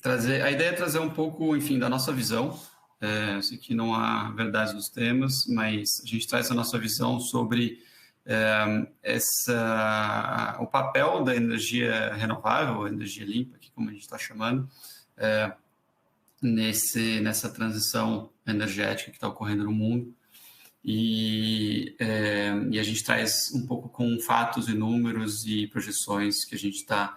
A ideia é trazer um pouco, enfim, da nossa visão. Eu sei que não há verdade dos temas, mas a gente traz a nossa visão sobre o papel da energia renovável, energia limpa, aqui como a gente está chamando, nessa transição energética que está ocorrendo no mundo. E a gente traz um pouco com fatos e números e projeções que a gente está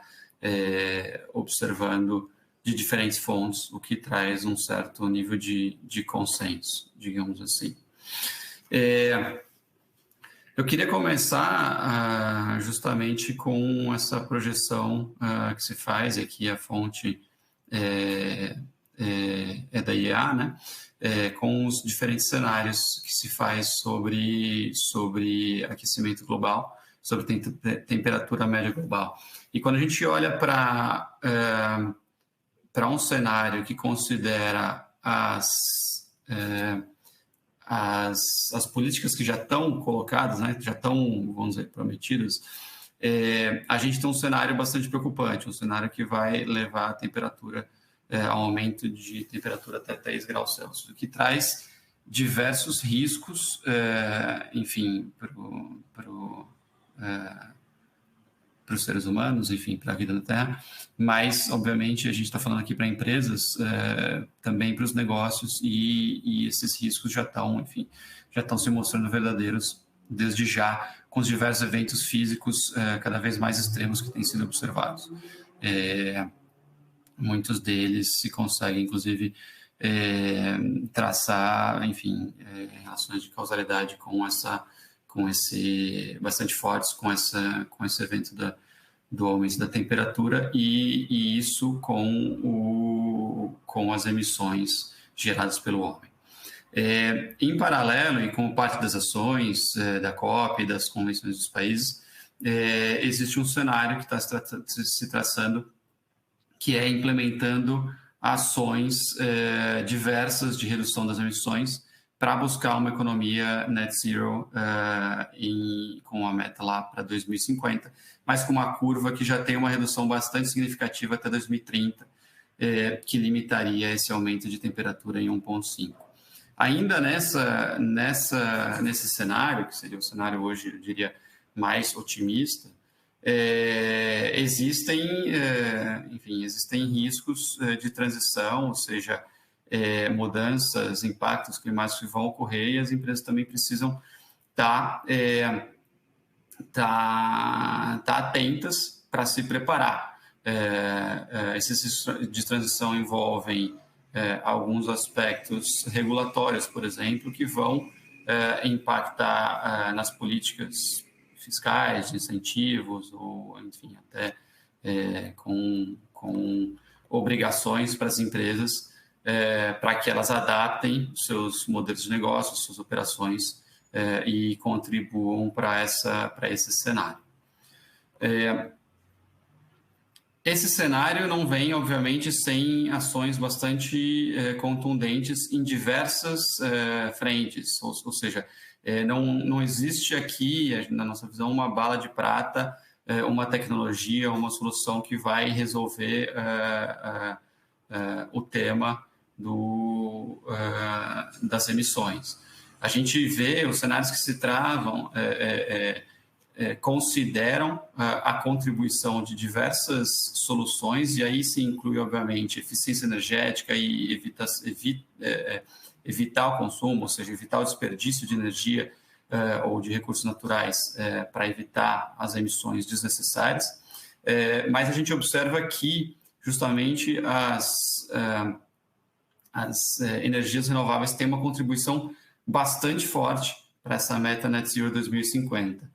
observando de diferentes fontes, o que traz um certo nível de consenso, digamos assim. Eu queria começar justamente com essa projeção que se faz, e aqui a fonte é da IEA, né? Com os diferentes cenários que se faz sobre aquecimento global, sobre temperatura média global. E quando a gente olha para um cenário que considera as políticas que já estão colocadas, né, já estão, vamos dizer, prometidas, a gente tem um cenário bastante preocupante, um cenário que vai levar a temperatura ao aumento de temperatura até 3 graus Celsius, o que traz diversos riscos, enfim, para os seres humanos, enfim, para a vida na Terra, mas, obviamente, a gente está falando aqui para empresas, também para os negócios, e esses riscos já estão se mostrando verdadeiros desde já, com os diversos eventos físicos cada vez mais extremos que têm sido observados. Muitos deles se conseguem, inclusive, traçar, enfim, relações de causalidade bastante fortes com esse evento do aumento da temperatura e isso com as emissões geradas pelo homem. Em paralelo, e como parte das ações da COP e das convenções dos países, existe um cenário que está se traçando, que é implementando ações diversas de redução das emissões para buscar uma economia net zero com a meta lá para 2050, mas com uma curva que já tem uma redução bastante significativa até 2030, que limitaria esse aumento de temperatura em 1,5. Ainda nesse cenário, que seria o cenário hoje, eu diria, mais otimista, existem riscos de transição, ou seja, mudanças, impactos climáticos que vão ocorrer, e as empresas também precisam estar atentas para se preparar. Esses riscos de transição envolvem alguns aspectos regulatórios, por exemplo, que vão impactar nas políticas fiscais, de incentivos, ou, enfim, até com obrigações para as empresas, para que elas adaptem seus modelos de negócio, suas operações, e contribuam para esse cenário. Esse cenário não vem, obviamente, sem ações bastante contundentes em diversas frentes, ou seja, não existe aqui, na nossa visão, uma bala de prata, uma tecnologia, uma solução que vai resolver o tema das emissões. A gente vê os cenários que se travam, consideram a contribuição de diversas soluções, e aí se inclui, obviamente, eficiência energética e evitar o consumo, ou seja, evitar o desperdício de energia ou de recursos naturais para evitar as emissões desnecessárias. Mas a gente observa que, justamente, as energias renováveis têm uma contribuição bastante forte para essa meta Net Zero 2050.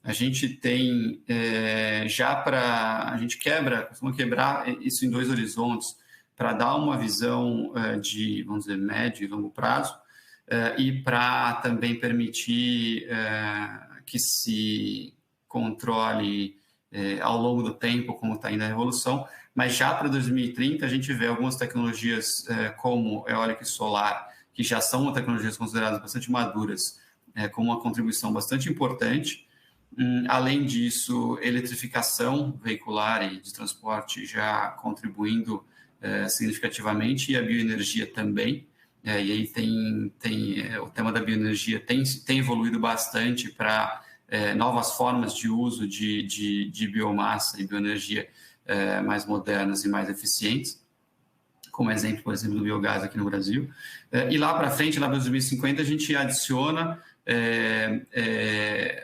A gente tem a gente costuma quebrar isso em 2 horizontes para dar uma visão de, vamos dizer, médio e longo prazo, e para também permitir que se controle ao longo do tempo como está indo a revolução. Mas já para 2030 a gente vê algumas tecnologias como eólica e solar, que já são tecnologias consideradas bastante maduras, com uma contribuição bastante importante. Além disso, eletrificação veicular e de transporte já contribuindo significativamente, e a bioenergia também. E aí o tema da bioenergia tem evoluído bastante para novas formas de uso de biomassa e bioenergia mais modernas e mais eficientes, como exemplo, por exemplo, do biogás aqui no Brasil. E lá para frente, lá para 2050, a gente adiciona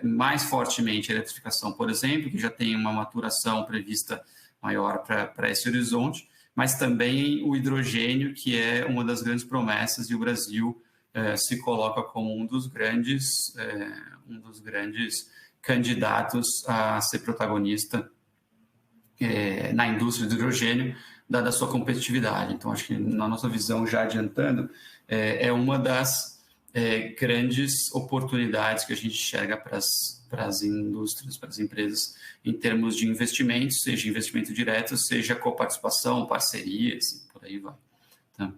mais fortemente a eletrificação, por exemplo, que já tem uma maturação prevista maior para esse horizonte, mas também o hidrogênio, que é uma das grandes promessas, e o Brasil se coloca como um dos grandes candidatos a ser protagonista na indústria do hidrogênio, dada a sua competitividade. Então, acho que na nossa visão, já adiantando, é uma das grandes oportunidades que a gente enxerga para as indústrias, para as empresas, em termos de investimentos, seja investimento direto, seja coparticipação, parcerias, por aí vai. Tá?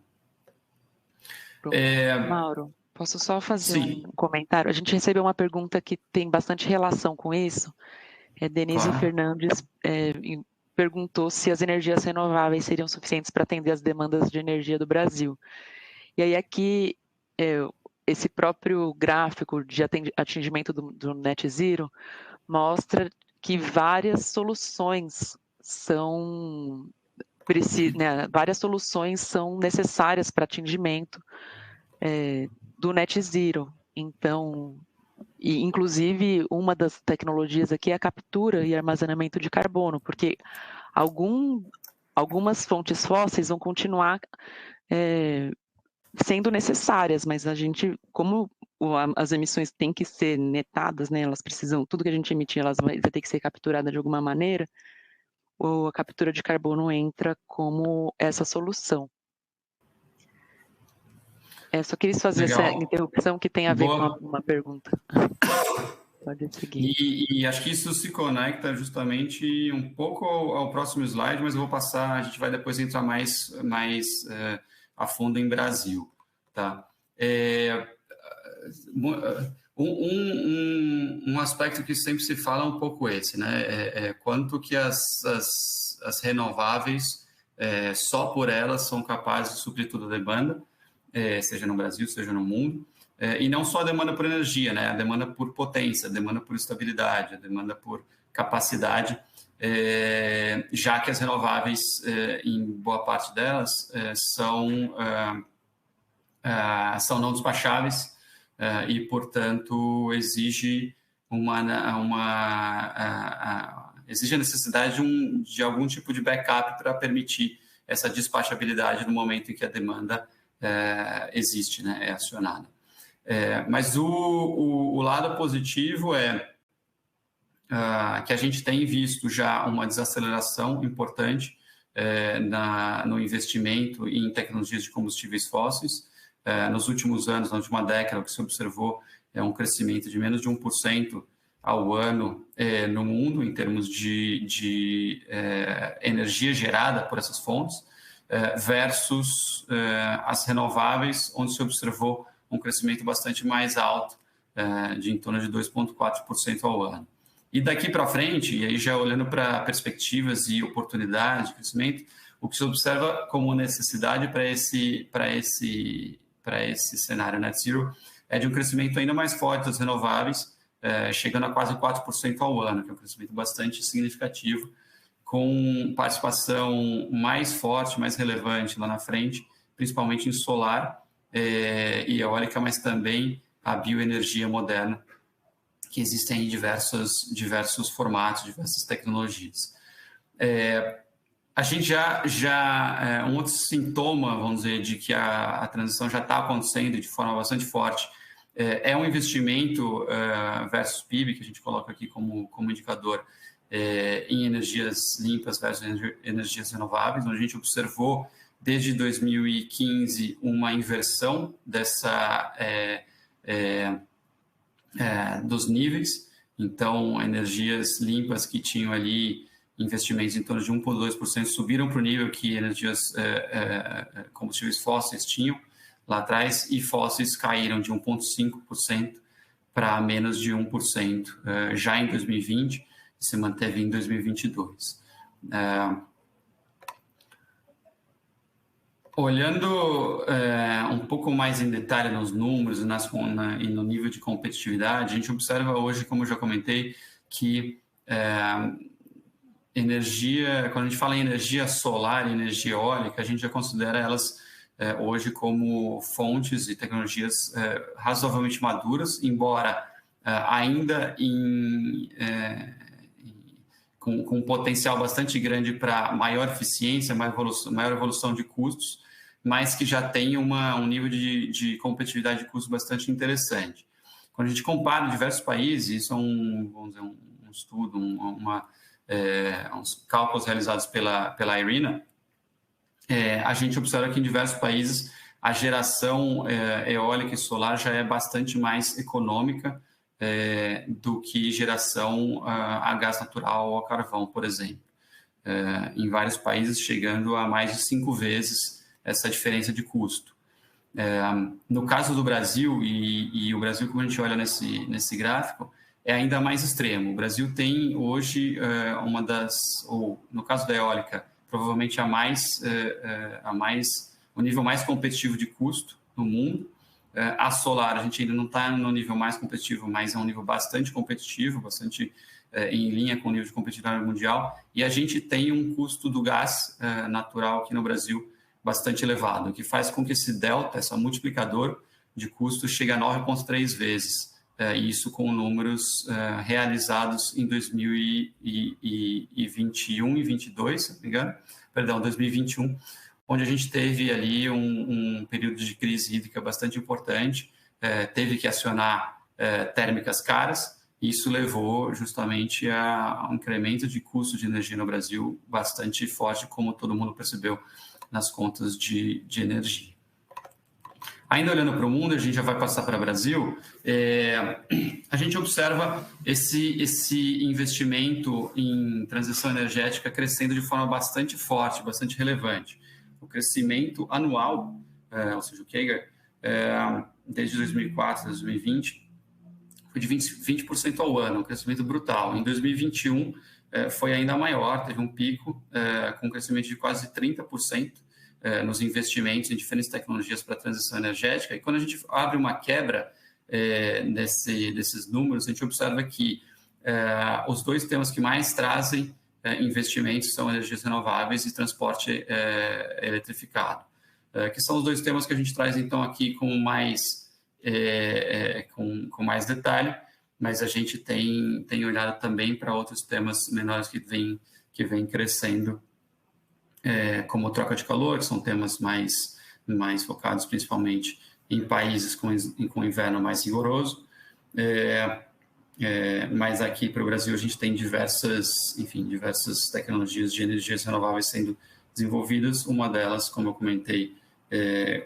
Mauro, posso só fazer Sim. um comentário? A gente recebeu uma pergunta que tem bastante relação com isso. Denise Claro. Fernandes perguntou se as energias renováveis seriam suficientes para atender as demandas de energia do Brasil. E aí aqui, esse próprio gráfico de atingimento do net zero mostra que várias soluções são necessárias para atingimento do net zero. Então, e inclusive uma das tecnologias aqui é a captura e armazenamento de carbono, porque algumas fontes fósseis vão continuar sendo necessárias, mas a gente, como as emissões têm que ser netadas, né, elas precisam, tudo que a gente emitir, elas vai ter que ser capturada de alguma maneira, a captura de carbono entra como essa solução. Só queria fazer essa interrupção que tem a ver com uma pergunta. Pode seguir. E acho que isso se conecta justamente um pouco ao próximo slide, mas eu vou passar, a gente vai depois entrar mais a fundo em Brasil. Tá? Um aspecto que sempre se fala é um pouco esse, né? Quanto que as renováveis, só por elas, são capazes de suprir toda a demanda, seja no Brasil, seja no mundo. E não só a demanda por energia, né? A demanda por potência, a demanda por estabilidade, a demanda por capacidade, já que as renováveis, em boa parte delas, são não despacháveis e, portanto, exige exige a necessidade de algum tipo de backup para permitir essa despachabilidade no momento em que a demanda existe, né? É acionada. Mas o lado positivo é que a gente tem visto já uma desaceleração importante no investimento em tecnologias de combustíveis fósseis. Nos últimos anos, na última década, o que se observou é um crescimento de menos de 1% ao ano no mundo, em termos de energia gerada por essas fontes, versus as renováveis, onde se observou um crescimento bastante mais alto, de em torno de 2,4% ao ano. E daqui para frente, e aí já olhando para perspectivas e oportunidades de crescimento, o que se observa como necessidade para esse cenário net zero é de um crescimento ainda mais forte das renováveis, chegando a quase 4% ao ano, que é um crescimento bastante significativo, com participação mais forte, mais relevante lá na frente, principalmente em solar, e eólica, mas também a bioenergia moderna, que existem em diversos formatos, diversas tecnologias. A gente um outro sintoma, vamos dizer, de que a transição já está acontecendo de forma bastante forte, é um investimento versus PIB, que a gente coloca aqui como indicador, em energias limpas versus energias renováveis, onde a gente observou desde 2015 uma inversão dos níveis. Então, energias limpas que tinham ali investimentos em torno de 1,2% subiram para o nível que energias combustíveis fósseis tinham lá atrás, e fósseis caíram de 1,5% para menos de 1% já em 2020, e se manteve em 2022. Olhando um pouco mais em detalhe nos números e no nível de competitividade, a gente observa hoje, como eu já comentei, que energia, quando a gente fala em energia solar e energia eólica, a gente já considera elas hoje como fontes e tecnologias razoavelmente maduras, embora ainda com um potencial bastante grande para maior eficiência, maior evolução de custos, mas que já tem um nível de competitividade de custos bastante interessante. Quando a gente compara diversos países, isso é vamos dizer, um estudo, uns cálculos realizados pela IRENA, a gente observa que em diversos países a geração eólica e solar já é bastante mais econômica do que geração a gás natural ou a carvão, por exemplo. Em vários países chegando a mais de 5 vezes essa diferença de custo. No caso do Brasil, e o Brasil, como a gente olha nesse gráfico, é ainda mais extremo. O Brasil tem hoje no caso da eólica, provavelmente o nível mais competitivo de custo no mundo. A solar, a gente ainda não está no nível mais competitivo, mas é um nível bastante competitivo, bastante em linha com o nível de competitividade mundial. E a gente tem um custo do gás natural aqui no Brasil bastante elevado, o que faz com que esse delta, esse multiplicador de custo, chegue a 9,3 vezes. Isso com números realizados em 2021 e 2022, se não me engano, 2021, onde a gente teve ali um período de crise hídrica bastante importante, teve que acionar térmicas caras, e isso levou justamente a um incremento de custo de energia no Brasil bastante forte, como todo mundo percebeu nas contas de energia. Ainda olhando para o mundo, a gente já vai passar para o Brasil, a gente observa esse investimento em transição energética crescendo de forma bastante forte, bastante relevante. O crescimento anual, ou seja, o CAGR, desde 2004 a 2020, foi de 20% ao ano, um crescimento brutal. Em 2021, foi ainda maior, teve um pico com um crescimento de quase 30%, nos investimentos em diferentes tecnologias para a transição energética. E quando a gente abre uma quebra desses números, a gente observa que os dois temas que mais trazem investimentos são energias renováveis e transporte eletrificado, que são os dois temas que a gente traz, então, aqui com mais detalhe, mas a gente tem olhado também para outros temas menores que vêm crescendo, como troca de calor, que são temas mais focados principalmente em países com inverno mais rigoroso. Mas aqui para o Brasil a gente tem diversas tecnologias de energias renováveis sendo desenvolvidas. Uma delas, como eu comentei,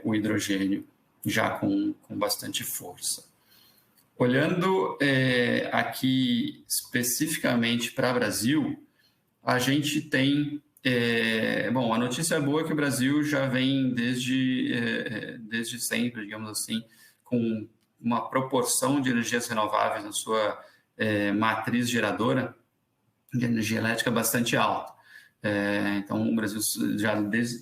o hidrogênio, já com bastante força. Olhando aqui especificamente para o Brasil, a gente tem... a notícia boa é que o Brasil já vem desde sempre, digamos assim, com uma proporção de energias renováveis na sua matriz geradora de energia elétrica bastante alta. Então, o Brasil,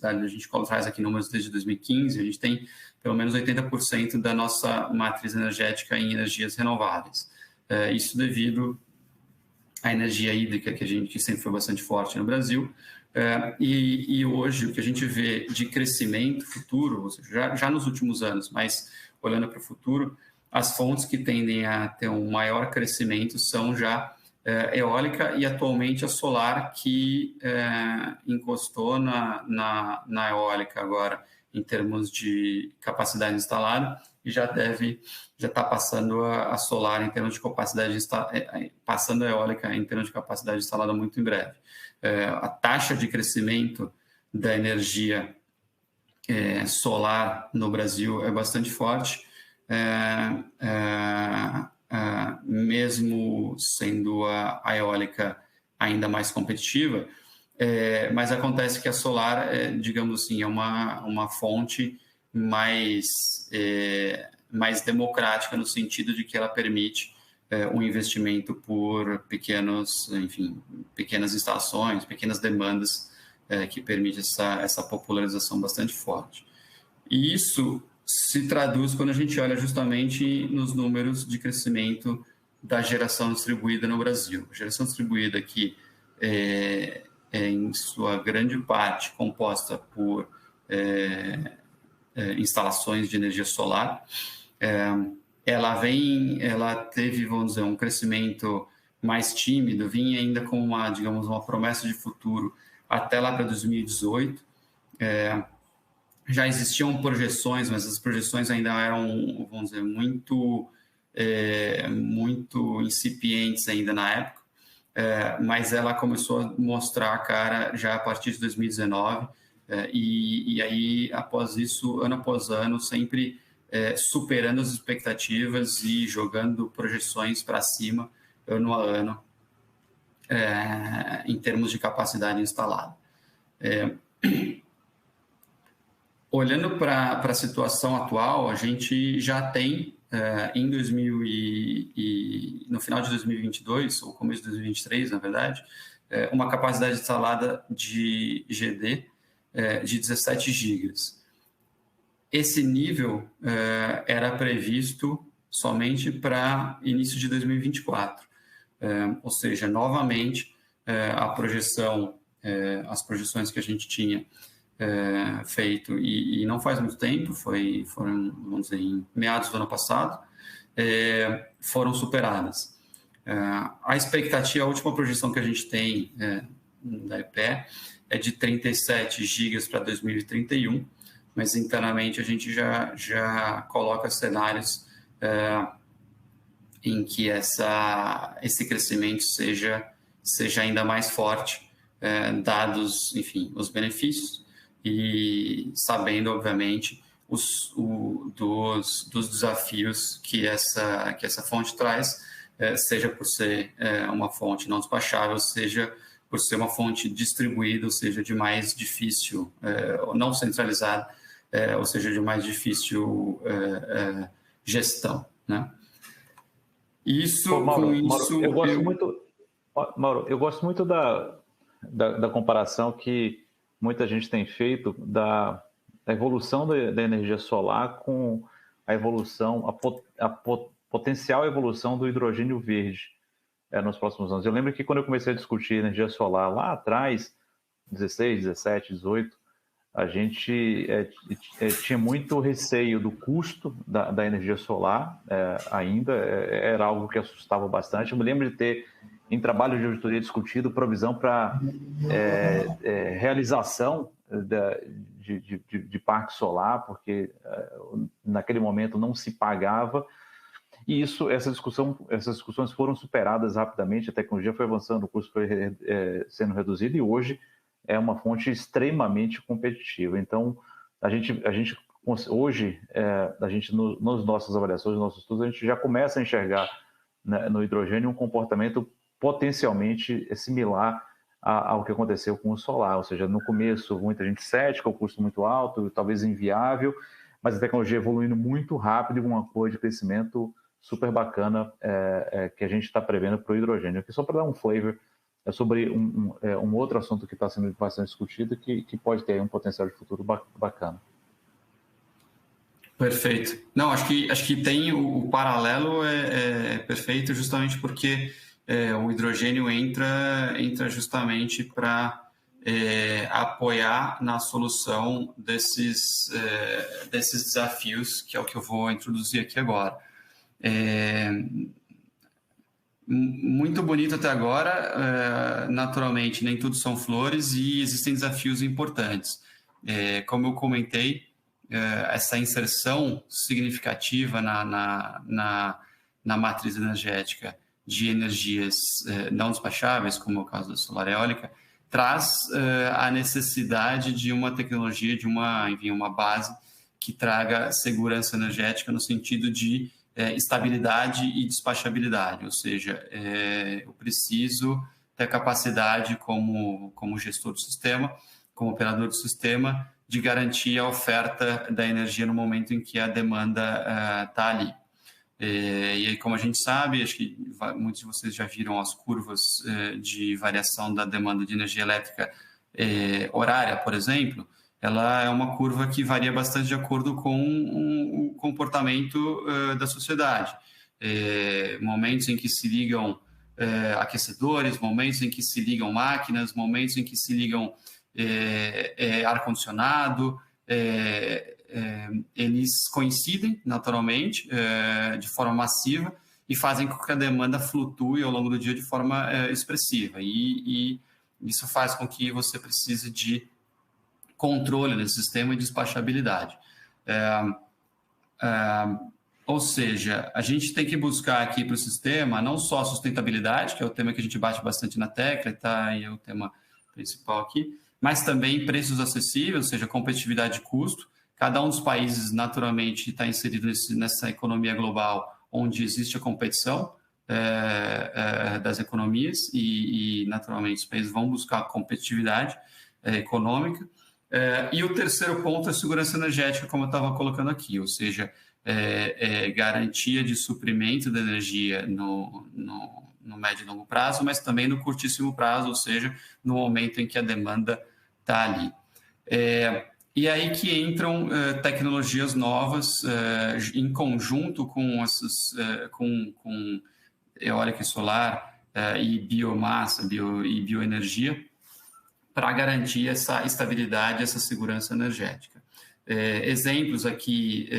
a gente traz aqui números desde 2015, a gente tem pelo menos 80% da nossa matriz energética em energias renováveis. Isso devido à energia hídrica, que sempre foi bastante forte no Brasil. E hoje, o que a gente vê de crescimento futuro, ou seja, já nos últimos anos, mas olhando para o futuro, as fontes que tendem a ter um maior crescimento são já eólica e atualmente a solar, que encostou na eólica agora em termos de capacidade instalada e já está passando a solar em termos de capacidade passando a eólica em termos de capacidade instalada muito em breve. A taxa de crescimento da energia solar no Brasil é bastante forte, mesmo sendo a eólica ainda mais competitiva, mas acontece que a solar, digamos assim, é uma fonte mais democrática, no sentido de que ela permite um investimento por pequenas instalações, pequenas demandas que permite essa popularização bastante forte. E isso se traduz quando a gente olha justamente nos números de crescimento da geração distribuída no Brasil. A geração distribuída que é em sua grande parte composta por instalações de energia solar. Ela teve, vamos dizer, um crescimento mais tímido, vinha ainda com uma promessa de futuro até lá para 2018. Já existiam projeções, mas as projeções ainda eram, vamos dizer, muito incipientes ainda na época, mas ela começou a mostrar a cara já a partir de 2019, e aí, após isso, ano após ano, sempre superando as expectativas e jogando projeções para cima, ano a ano, em termos de capacidade instalada. Olhando para a situação atual, a gente já tem, no final de 2022, ou começo de 2023, na verdade, uma capacidade instalada de GD de 17 gigas. Esse nível era previsto somente para início de 2024. Ou seja, novamente, as projeções que a gente tinha feito, e não faz muito tempo, foram, vamos dizer, em meados do ano passado, foram superadas. A expectativa, a última projeção que a gente tem da EPE é de 37 gigas para 2031, mas internamente a gente já coloca cenários em que esse crescimento seja ainda mais forte, dados, enfim, os benefícios, e sabendo, obviamente, dos desafios que essa fonte traz, seja por ser uma fonte não despachável, seja por ser uma fonte distribuída, ou seja, de mais difícil, não centralizada, ou seja, de mais difícil gestão, né? Mauro, eu gosto muito da comparação que muita gente tem feito da evolução da energia solar com a evolução, a potencial evolução do hidrogênio verde nos próximos anos. Eu lembro que quando eu comecei a discutir energia solar lá atrás, 16, 17, 18, a gente tinha muito receio do custo da energia solar, ainda era algo que assustava bastante. Eu me lembro de ter, em trabalho de auditoria, discutido provisão para realização de parque solar, porque naquele momento não se pagava. E essas discussões foram superadas rapidamente, a tecnologia foi avançando, o custo foi sendo reduzido, e hoje é uma fonte extremamente competitiva. Então, hoje, nas nossas avaliações, nos nossos estudos, a gente já começa a enxergar, né, no hidrogênio um comportamento potencialmente similar ao que aconteceu com o solar. Ou seja, no começo, muita gente cética, o custo muito alto, talvez inviável, mas a tecnologia evoluindo muito rápido e com uma curva de crescimento super bacana que a gente está prevendo para o hidrogênio. Aqui só para dar um flavor, sobre um outro assunto que está sendo bastante discutido, que pode ter um potencial de futuro bacana. Perfeito. Não, acho que tem o paralelo é perfeito, justamente porque o hidrogênio entra justamente para apoiar na solução desses desafios, que é o que eu vou introduzir aqui agora. Muito bonito até agora, naturalmente, nem tudo são flores e existem desafios importantes. Como eu comentei, essa inserção significativa na matriz energética de energias não despacháveis, como é o caso da solar eólica, traz a necessidade de uma tecnologia, de uma base que traga segurança energética no sentido de estabilidade e despachabilidade, ou seja, eu preciso ter capacidade como gestor do sistema, como operador do sistema, de garantir a oferta da energia no momento em que a demanda está ali. E aí, como a gente sabe, acho que muitos de vocês já viram as curvas de variação da demanda de energia elétrica horária, por exemplo, ela é uma curva que varia bastante de acordo com o comportamento da sociedade. Momentos em que se ligam aquecedores, momentos em que se ligam máquinas, momentos em que se ligam ar-condicionado, eles coincidem naturalmente de forma massiva e fazem com que a demanda flutue ao longo do dia de forma expressiva. E isso faz com que você precise de controle desse sistema e despachabilidade. Ou seja, a gente tem que buscar aqui para o sistema não só a sustentabilidade, que é o tema que a gente bate bastante na tecla, tá? E é o tema principal aqui, mas também preços acessíveis, ou seja, competitividade de custo. Cada um dos países, naturalmente, está inserido nessa economia global, onde existe a competição das economias e, naturalmente, os países vão buscar competitividade econômica. E o terceiro ponto é a segurança energética, como eu estava colocando aqui, ou seja, garantia de suprimento da energia no médio e longo prazo, mas também no curtíssimo prazo, ou seja, no momento em que a demanda está ali. E aí que entram tecnologias novas em conjunto com com eólica e solar e biomassa e bioenergia para garantir essa estabilidade, essa segurança energética. Exemplos aqui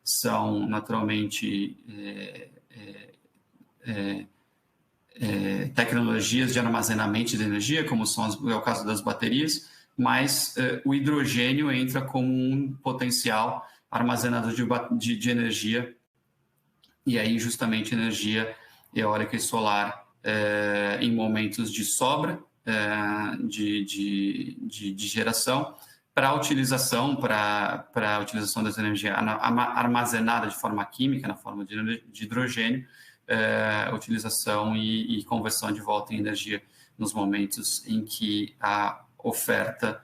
são, naturalmente, tecnologias de armazenamento de energia, como é o caso das baterias, mas o hidrogênio entra como um potencial armazenador de energia, e aí justamente energia eólica e solar em momentos de sobra de geração, para a utilização dessa energia armazenada de forma química, na forma de hidrogênio, utilização e conversão de volta em energia nos momentos em que a oferta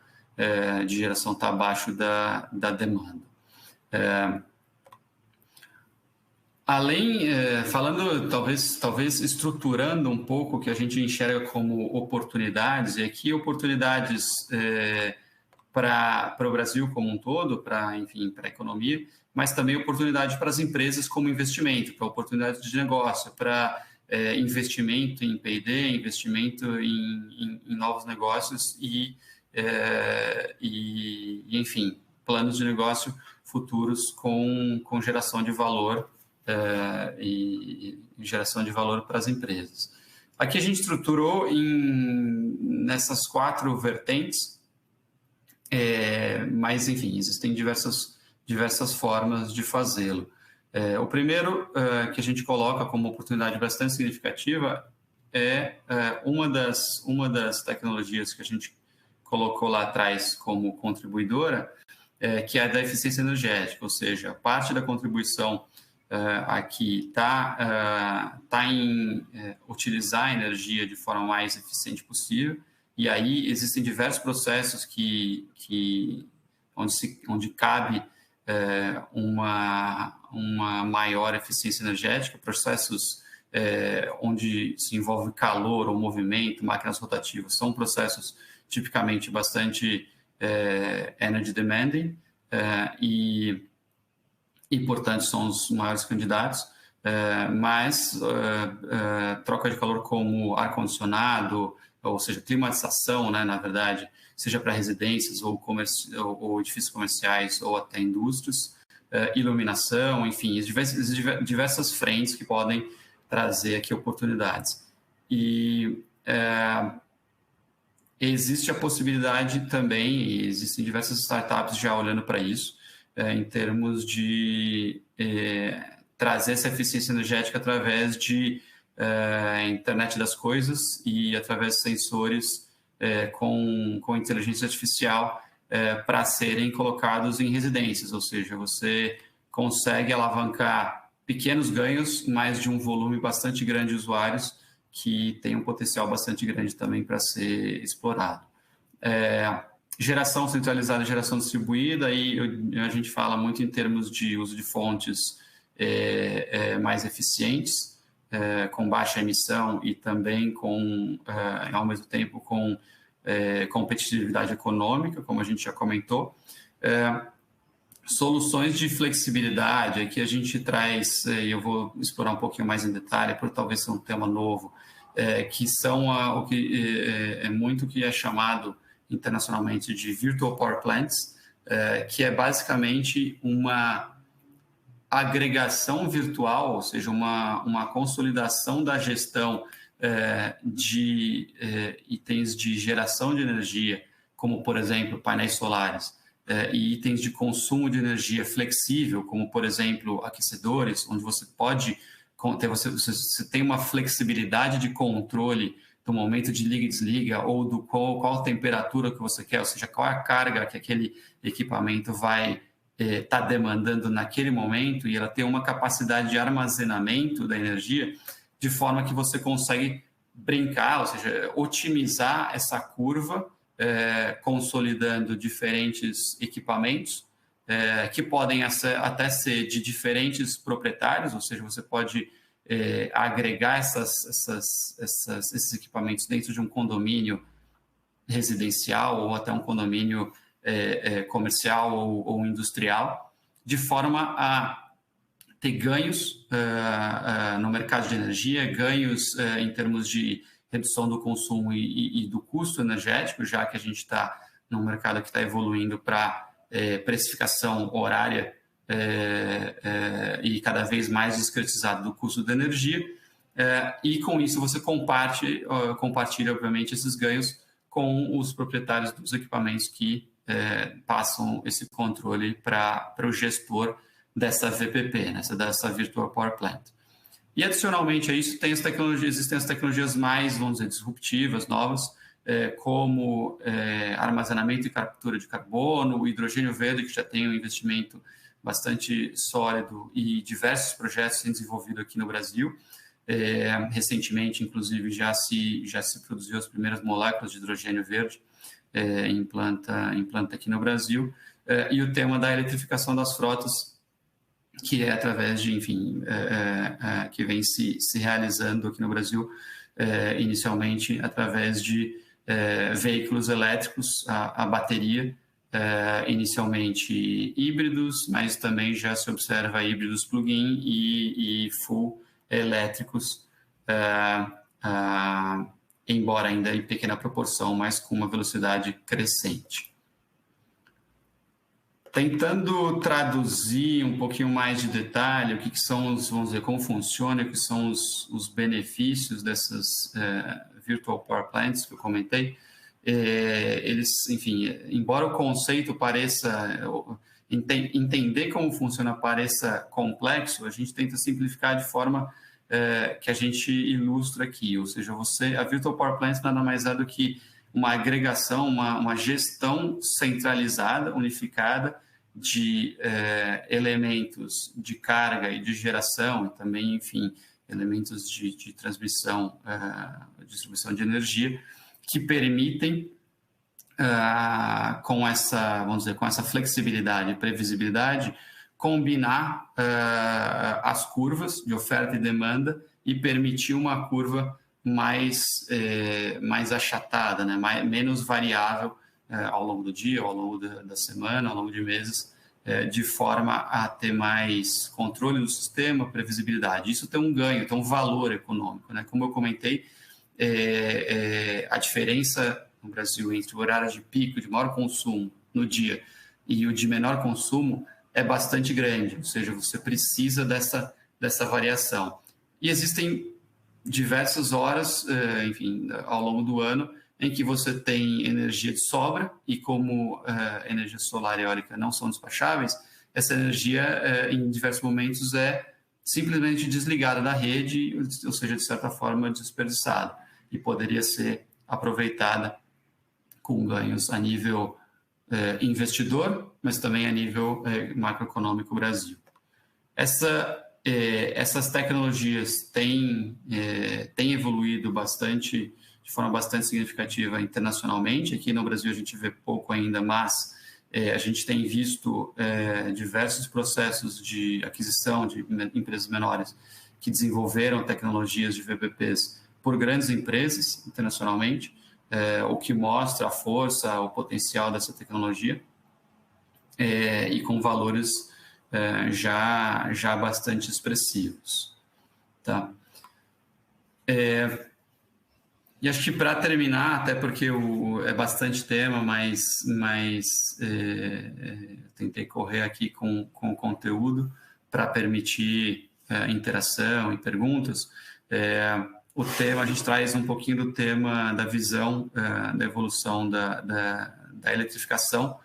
de geração está abaixo da demanda. Falando, talvez estruturando um pouco o que a gente enxerga como oportunidades, e aqui oportunidades para o Brasil como um todo, para a economia, mas também oportunidade para as empresas como investimento, para oportunidade de negócio, para investimento em P&D, investimento em novos negócios e, enfim, planos de negócio futuros com geração de valor e geração de valor para as empresas. Aqui a gente estruturou nessas 4 vertentes, mas, enfim, existem diversas formas de fazê-lo. O primeiro que a gente coloca como oportunidade bastante significativa é uma das tecnologias que a gente colocou lá atrás como contribuidora, que é a da eficiência energética, ou seja, parte da contribuição aqui está em utilizar a energia de forma mais eficiente possível, e aí existem diversos processos onde cabe uma maior eficiência energética, processos onde se envolve calor ou movimento, máquinas rotativas, são processos tipicamente bastante energy demanding e, portanto, são os maiores candidatos, mas troca de calor como ar-condicionado, ou seja, climatização, né, na verdade, seja para residências ou edifícios comerciais ou até indústrias, iluminação, enfim, diversas frentes que podem trazer aqui oportunidades. E existe a possibilidade também, e existem diversas startups já olhando para isso, em termos de trazer essa eficiência energética através de internet das coisas e através de sensores com inteligência artificial para serem colocados em residências, ou seja, você consegue alavancar pequenos ganhos, mas de um volume bastante grande de usuários que tem um potencial bastante grande também para ser explorado. Geração centralizada e geração distribuída, aí a gente fala muito em termos de uso de fontes mais eficientes, com baixa emissão e também ao mesmo tempo com competitividade econômica, como a gente já comentou. Soluções de flexibilidade, aqui a gente traz, e eu vou explorar um pouquinho mais em detalhe, por talvez ser um tema novo, que são o que muito que é chamado internacionalmente de Virtual Power Plants, que é basicamente uma agregação virtual, ou seja, uma consolidação da gestão de itens de geração de energia, como, por exemplo, painéis solares, e itens de consumo de energia flexível, como, por exemplo, aquecedores, onde você pode você tem uma flexibilidade de controle do momento de liga e desliga, ou do qual a temperatura que você quer, ou seja, qual é a carga que aquele equipamento vai estar demandando naquele momento, e ela tem uma capacidade de armazenamento da energia, de forma que você consegue brincar, ou seja, otimizar essa curva, consolidando diferentes equipamentos, que podem até ser de diferentes proprietários, ou seja, você pode agregar esses equipamentos dentro de um condomínio residencial ou até um condomínio comercial ou industrial, de forma a ter ganhos no mercado de energia, ganhos em termos de redução do consumo e do custo energético, já que a gente está num mercado que está evoluindo para precificação horária e cada vez mais discretizado do custo da energia, e com isso você compartilha, obviamente, esses ganhos com os proprietários dos equipamentos que passam esse controle para o gestor dessa VPP, dessa Virtual Power Plant. E adicionalmente a isso, existem as tecnologias mais, vamos dizer, disruptivas, novas, como armazenamento e captura de carbono, o hidrogênio verde, que já tem um investimento bastante sólido e diversos projetos sendo desenvolvidos aqui no Brasil. Recentemente, inclusive, já se produziu as primeiras moléculas de hidrogênio verde em planta aqui no Brasil. E o tema da eletrificação das frotas, que é através de, enfim, que vem se realizando aqui no Brasil, inicialmente através de veículos elétricos a bateria, inicialmente híbridos, mas também já se observa híbridos plug-in e full elétricos, embora ainda em pequena proporção, mas com uma velocidade crescente. Tentando traduzir um pouquinho mais de detalhe o que são vamos dizer, como funciona, o que são os benefícios dessas Virtual Power Plants que eu comentei, eles, enfim, embora o conceito pareça, entender como funciona pareça complexo, a gente tenta simplificar de forma que a gente ilustra aqui, ou seja, a Virtual Power Plant nada mais é do que uma agregação, uma gestão centralizada, unificada de elementos de carga e de geração, e também, enfim, elementos de transmissão, distribuição de energia, que permitem, com essa flexibilidade e previsibilidade, combinar as curvas de oferta e demanda e permitir uma curva mais achatada, né? Menos variável ao longo do dia, ao longo da semana, ao longo de meses, de forma a ter mais controle do sistema, previsibilidade. Isso tem um ganho, tem um valor econômico, né? Como eu comentei, a diferença no Brasil entre o horário de pico, de maior consumo no dia, e o de menor consumo é bastante grande, ou seja, você precisa dessa variação. E existem diversas horas, enfim, ao longo do ano, em que você tem energia de sobra, e como energia solar e eólica não são despacháveis, essa energia, em diversos momentos, é simplesmente desligada da rede, ou seja, de certa forma, desperdiçada, e poderia ser aproveitada com ganhos a nível investidor, mas também a nível macroeconômico Brasil. Essas tecnologias têm evoluído bastante, de forma bastante significativa internacionalmente. Aqui no Brasil a gente vê pouco ainda, mas a gente tem visto diversos processos de aquisição de empresas menores que desenvolveram tecnologias de VPPs por grandes empresas internacionalmente, o que mostra a força, o potencial dessa tecnologia, e com valores já bastante expressivos. Tá? E acho que para terminar, até porque é bastante tema, mas tentei correr aqui com o conteúdo para permitir interação e perguntas. O tema, a gente traz um pouquinho do tema da visão da evolução da eletrificação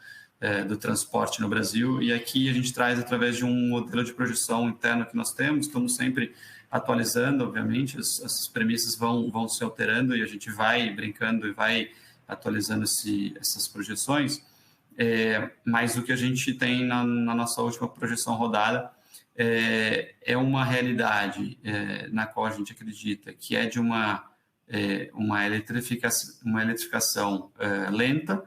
do transporte no Brasil, e aqui a gente traz através de um modelo de projeção interno que nós temos. Estamos sempre atualizando, obviamente, as premissas vão se alterando e a gente vai brincando e vai atualizando essas projeções, mas o que a gente tem na nossa última projeção rodada é uma realidade na qual a gente acredita que é de uma eletrificação lenta,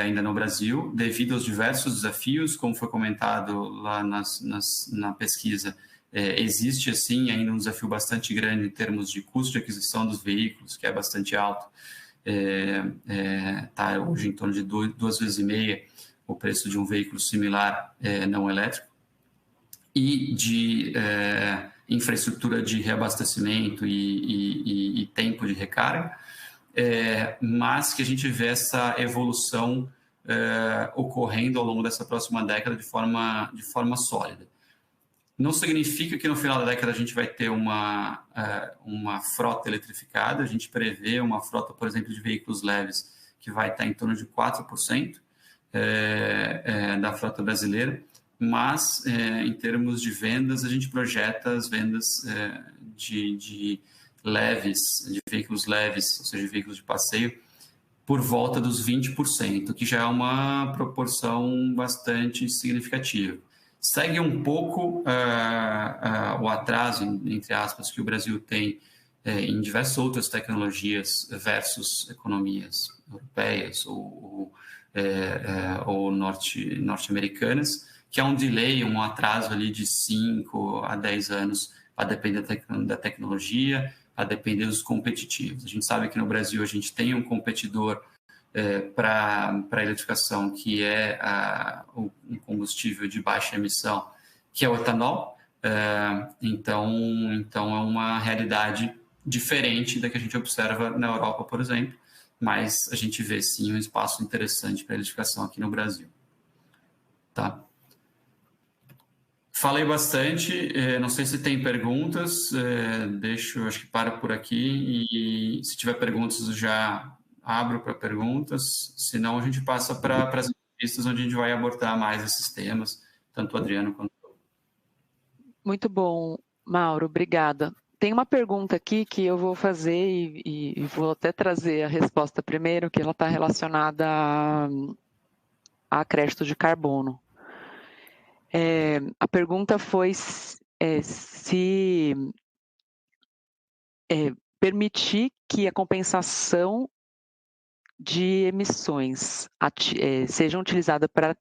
ainda no Brasil, devido aos diversos desafios, como foi comentado lá na pesquisa. Existe, assim, ainda um desafio bastante grande em termos de custo de aquisição dos veículos, que é bastante alto. Está hoje em torno de 2,5 vezes o preço de um veículo similar não elétrico. E de infraestrutura de reabastecimento e tempo de recarga, mas que a gente vê essa evolução ocorrendo ao longo dessa próxima década de forma sólida. Não significa que no final da década a gente vai ter uma frota eletrificada. A gente prevê uma frota, por exemplo, de veículos leves que vai estar em torno de 4% da frota brasileira, mas em termos de vendas, a gente projeta as vendas de veículos leves, ou seja, de veículos de passeio, por volta dos 20%, que já é uma proporção bastante significativa. Segue um pouco o atraso, entre aspas, que o Brasil tem em diversas outras tecnologias versus economias europeias ou norte-americanas, que é um delay, um atraso ali de 5 a 10 anos, a depender da tecnologia, a depender dos competitivos. A gente sabe que no Brasil a gente tem um competidor para a eletrificação, que é um combustível de baixa emissão, que é o etanol. Então é uma realidade diferente da que a gente observa na Europa, por exemplo, mas a gente vê sim um espaço interessante para a eletrificação aqui no Brasil. Tá? Falei bastante, não sei se tem perguntas, acho que para por aqui, e se tiver perguntas eu já abro para perguntas, senão a gente passa para as entrevistas onde a gente vai abordar mais esses temas, tanto o Adriano quanto eu. Muito bom, Mauro, obrigada. Tem uma pergunta aqui que eu vou fazer e vou até trazer a resposta primeiro, que ela está relacionada a crédito de carbono. A pergunta foi se permitir que a compensação de emissões sejam utilizadas para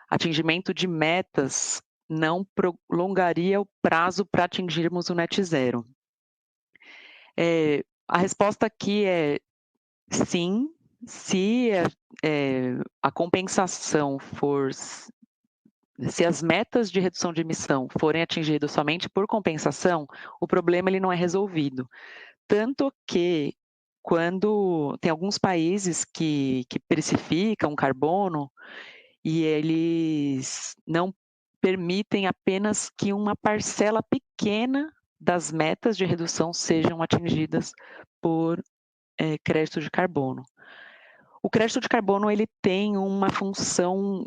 atingimento de metas não prolongaria o prazo para atingirmos o net zero. A resposta aqui é sim, se a compensação for... Se as metas de redução de emissão forem atingidas somente por compensação, o problema ele não é resolvido. Tanto que, quando tem alguns países que precificam carbono e eles não permitem apenas que uma parcela pequena das metas de redução sejam atingidas por crédito de carbono. O crédito de carbono ele tem uma função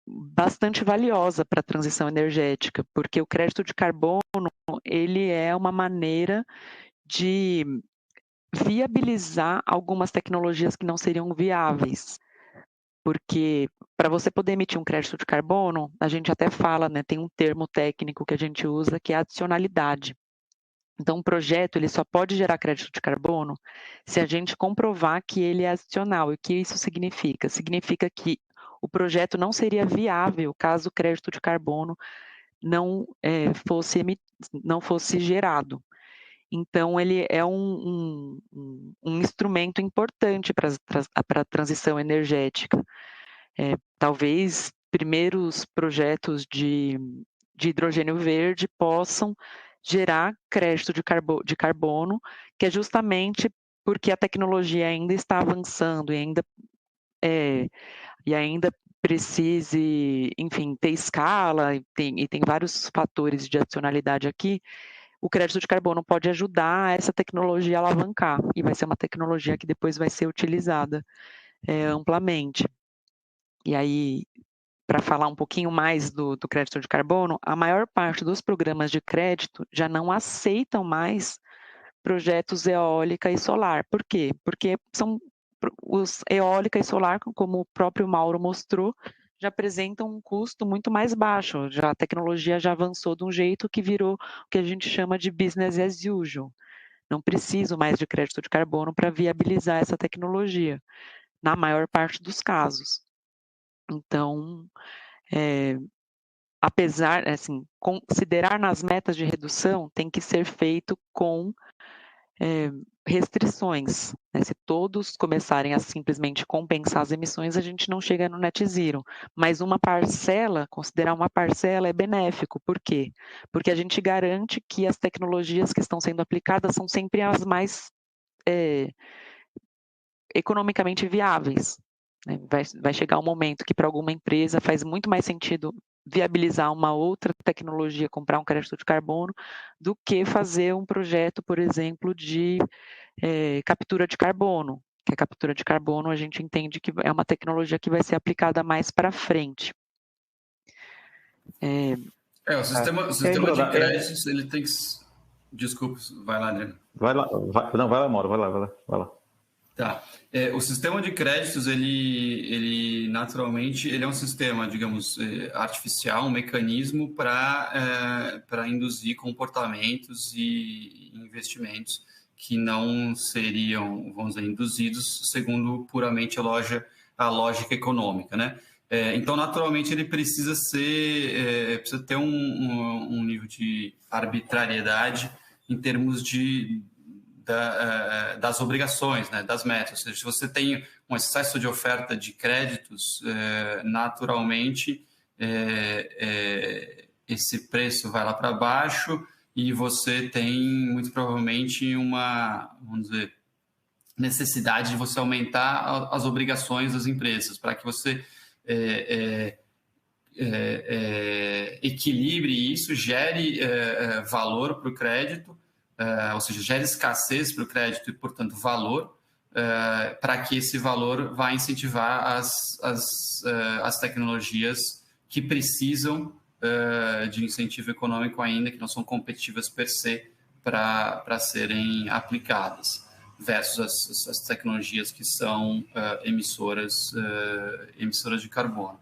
bastante valiosa para a transição energética, porque o crédito de carbono ele é uma maneira de viabilizar algumas tecnologias que não seriam viáveis, porque para você poder emitir um crédito de carbono, a gente até fala, né, tem um termo técnico que a gente usa que é adicionalidade. Então, um projeto ele só pode gerar crédito de carbono se a gente comprovar que ele é adicional. E o que isso significa? Significa que o projeto não seria viável caso o crédito de carbono não fosse gerado. Então, ele é um instrumento importante para a transição energética. Talvez primeiros projetos de hidrogênio verde possam gerar crédito de carbono, que é justamente porque a tecnologia ainda está avançando e ainda precise, enfim, ter escala, e tem vários fatores de adicionalidade aqui. O crédito de carbono pode ajudar essa tecnologia a alavancar, e vai ser uma tecnologia que depois vai ser utilizada amplamente. E aí, para falar um pouquinho mais do crédito de carbono, a maior parte dos programas de crédito já não aceitam mais projetos eólica e solar. Por quê? Porque são os eólica e solar, como o próprio Mauro mostrou, já apresentam um custo muito mais baixo. Já a tecnologia já avançou de um jeito que virou o que a gente chama de business as usual. Não preciso mais de crédito de carbono para viabilizar essa tecnologia, na maior parte dos casos. Então, apesar, assim, considerar nas metas de redução tem que ser feito com restrições. Né? Se todos começarem a simplesmente compensar as emissões, a gente não chega no net zero. Mas uma parcela, considerar uma parcela é benéfico. Por quê? Porque a gente garante que as tecnologias que estão sendo aplicadas são sempre as mais economicamente viáveis. Né? Vai chegar um momento que para alguma empresa faz muito mais sentido viabilizar uma outra tecnologia, comprar um crédito de carbono, do que fazer um projeto, por exemplo, de captura de carbono. Que a captura de carbono a gente entende que é uma tecnologia que vai ser aplicada mais para frente. O sistema de créditos, ele tem que... Desculpa, vai lá, Adriano. Vai lá, Mauro, vai lá. Tá. O sistema de créditos, ele naturalmente, ele é um sistema, digamos, artificial, um mecanismo para induzir comportamentos e investimentos que não seriam, vamos dizer, induzidos segundo puramente a lógica econômica, né? Então, naturalmente, ele precisa ter um nível de arbitrariedade em termos das obrigações, né, das metas. Ou seja, se você tem um excesso de oferta de créditos, naturalmente esse preço vai lá para baixo e você tem muito provavelmente vamos dizer, necessidade de você aumentar as obrigações das empresas para que você equilibre isso, gere valor para o crédito, ou seja, gere escassez para o crédito e, portanto, valor, para que esse valor vá incentivar as tecnologias que precisam de incentivo econômico ainda, que não são competitivas per se para serem aplicadas, versus as tecnologias que são emissoras de carbono.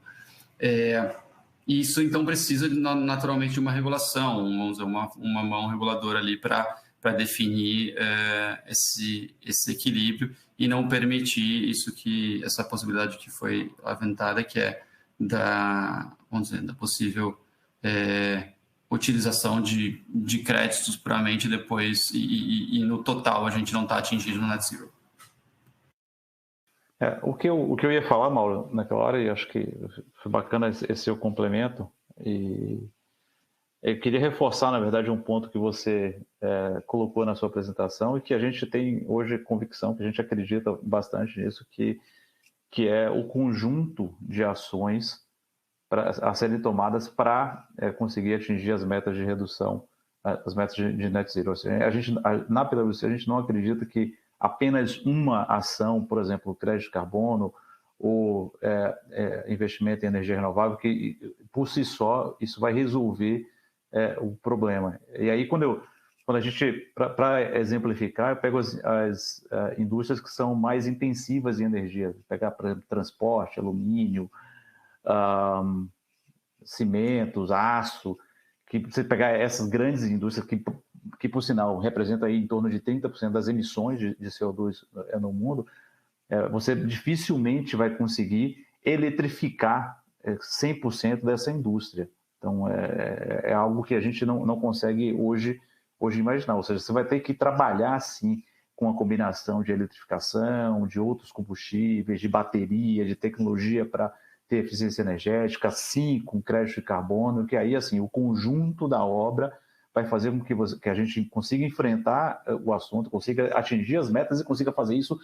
Isso, então, precisa naturalmente de uma regulação, vamos dizer, uma mão reguladora ali para definir esse equilíbrio e não permitir essa possibilidade que foi aventada, que é vamos dizer, da possível utilização de créditos puramente depois e no total a gente não está atingindo no net zero. O que eu ia falar, Mauro, naquela hora, e acho que foi bacana esse seu complemento, e eu queria reforçar, na verdade, um ponto que você colocou na sua apresentação e que a gente tem hoje convicção, que a gente acredita bastante nisso, que é o conjunto de ações a serem tomadas para conseguir atingir as metas de redução, as metas de net zero. Na PwC, a gente não acredita que apenas uma ação, por exemplo, crédito de carbono ou investimento em energia renovável, que por si só isso vai resolver o problema. E aí, quando a gente, para exemplificar, eu pego as indústrias que são mais intensivas em energia, pegar, por exemplo, transporte, alumínio, cimentos, aço, que você pegar essas grandes indústrias que por sinal, representa aí em torno de 30% das emissões de CO2 no mundo, você dificilmente vai conseguir eletrificar 100% dessa indústria. Então, é algo que a gente não consegue hoje hoje imaginar. Ou seja, você vai ter que trabalhar, sim, com a combinação de eletrificação, de outros combustíveis, de bateria, de tecnologia para ter eficiência energética, sim, com crédito de carbono, que aí, assim, o conjunto da obra vai fazer com que a gente consiga enfrentar o assunto, consiga atingir as metas e consiga fazer isso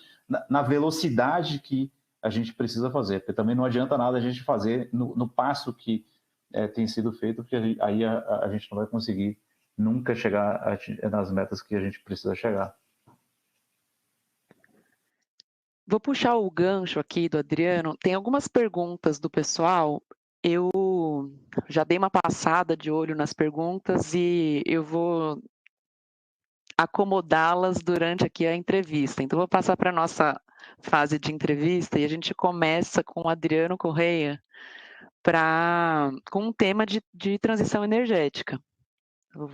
na velocidade que a gente precisa fazer, porque também não adianta nada a gente fazer no passo que tem sido feito, porque aí a gente não vai conseguir nunca chegar nas metas que a gente precisa chegar. Vou puxar o gancho aqui do Adriano. Tem algumas perguntas do pessoal. Eu já dei uma passada de olho nas perguntas e eu vou acomodá-las durante aqui a entrevista. Então, vou passar para a nossa fase de entrevista e a gente começa com o Adriano Correia com um tema de transição energética. O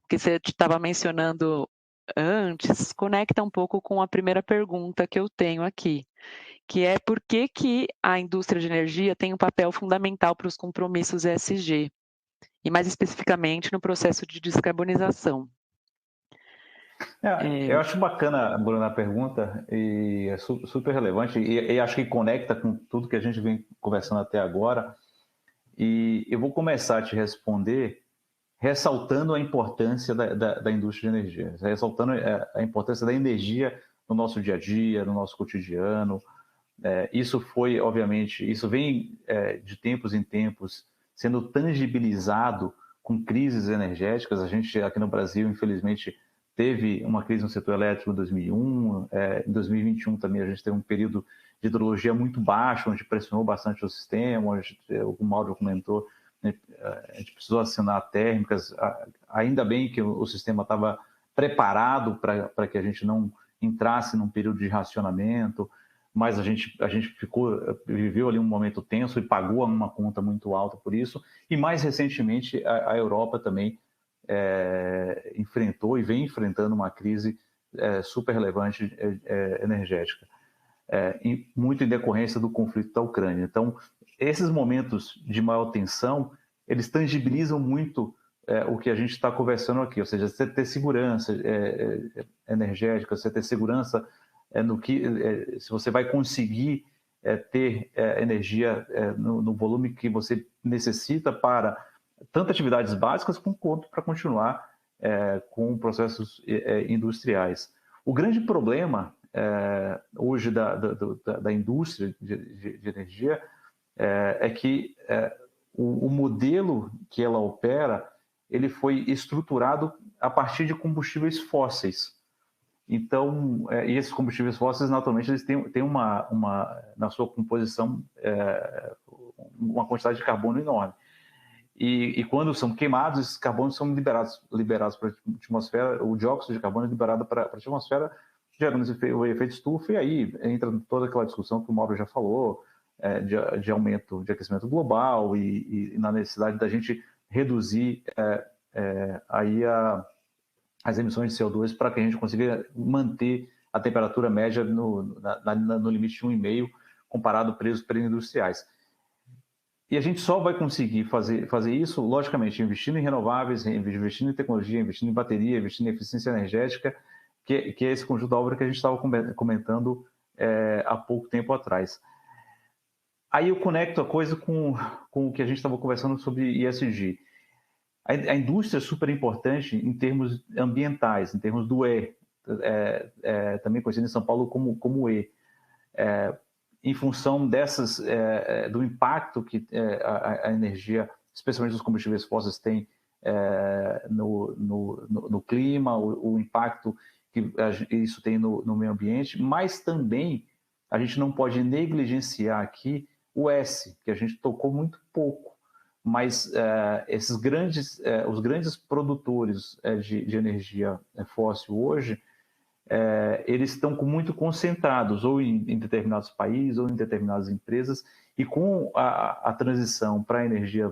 que você estava mencionando antes conecta um pouco com a primeira pergunta que eu tenho aqui, que é por que a indústria de energia tem um papel fundamental para os compromissos ESG, e mais especificamente no processo de descarbonização. Eu acho bacana, Bruna, a pergunta, e é super relevante, e acho que conecta com tudo que a gente vem conversando até agora, e eu vou começar a te responder ressaltando a importância da indústria de energia, ressaltando a importância da energia no nosso dia a dia, no nosso cotidiano. Isso foi, obviamente, isso vem de tempos em tempos sendo tangibilizado com crises energéticas. A gente aqui no Brasil, infelizmente, teve uma crise no setor elétrico em 2001, em 2021 também a gente teve um período de hidrologia muito baixo, onde pressionou bastante o sistema, onde o Mauro comentou, né, a gente precisou acionar térmicas. Ainda bem que o sistema estava preparado para que a gente não entrasse num período de racionamento, mas a gente viveu ali um momento tenso e pagou uma conta muito alta por isso. E mais recentemente a Europa também enfrentou e vem enfrentando uma crise super relevante energética, muito em decorrência do conflito da Ucrânia. Então, esses momentos de maior tensão, eles tangibilizam muito o que a gente está conversando aqui, ou seja, você ter segurança energética, você ter segurança se você vai conseguir ter energia no volume que você necessita para tanto atividades básicas quanto para continuar com processos industriais. O grande problema hoje da indústria de energia é que o modelo que ela opera, ele foi estruturado a partir de combustíveis fósseis. Então, e esses combustíveis fósseis, naturalmente, eles têm na sua composição uma quantidade de carbono enorme. E quando são queimados, esses carbonos são liberados para a atmosfera, o dióxido de carbono é liberado para a atmosfera, gerando o efeito estufa, e aí entra toda aquela discussão que o Mauro já falou, de aumento de aquecimento global e na necessidade da gente reduzir aí as emissões de CO2 para que a gente consiga manter a temperatura média no limite de 1,5 comparado a preços pré-industriais. E a gente só vai conseguir fazer isso, logicamente, investindo em renováveis, investindo em tecnologia, investindo em bateria, investindo em eficiência energética, que é esse conjunto da obra que a gente estava comentando há pouco tempo atrás. Aí eu conecto a coisa com o que a gente estava conversando sobre ESG. A indústria é super importante em termos ambientais, em termos do também conhecido em São Paulo como E. Em função do impacto que a energia, especialmente os combustíveis fósseis, tem no clima, o impacto que isso tem no meio ambiente, mas também a gente não pode negligenciar aqui o S, que a gente tocou muito pouco, mas os grandes produtores de energia fóssil hoje, eles estão muito concentrados ou em determinados países ou em determinadas empresas, e com a transição para a energia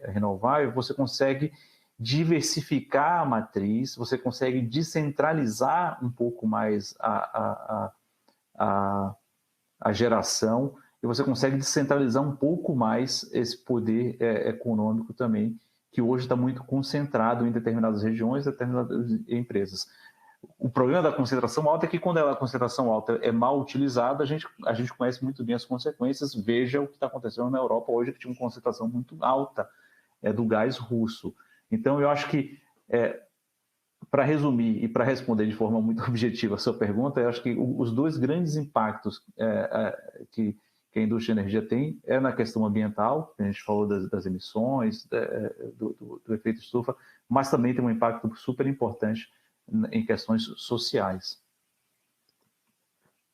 renovável, você consegue diversificar a matriz, você consegue descentralizar um pouco mais a geração, e você consegue descentralizar um pouco mais esse poder econômico também que hoje está muito concentrado em determinadas regiões, determinadas empresas. O problema da concentração alta é que quando a concentração alta é mal utilizada, a gente conhece muito bem as consequências. Veja o que está acontecendo na Europa hoje, que tinha uma concentração muito alta do gás russo. Então, eu acho que, para resumir e para responder de forma muito objetiva a sua pergunta, eu acho que os dois grandes impactos que a indústria de energia tem é na questão ambiental, a gente falou das emissões, do efeito estufa, mas também tem um impacto super importante em questões sociais.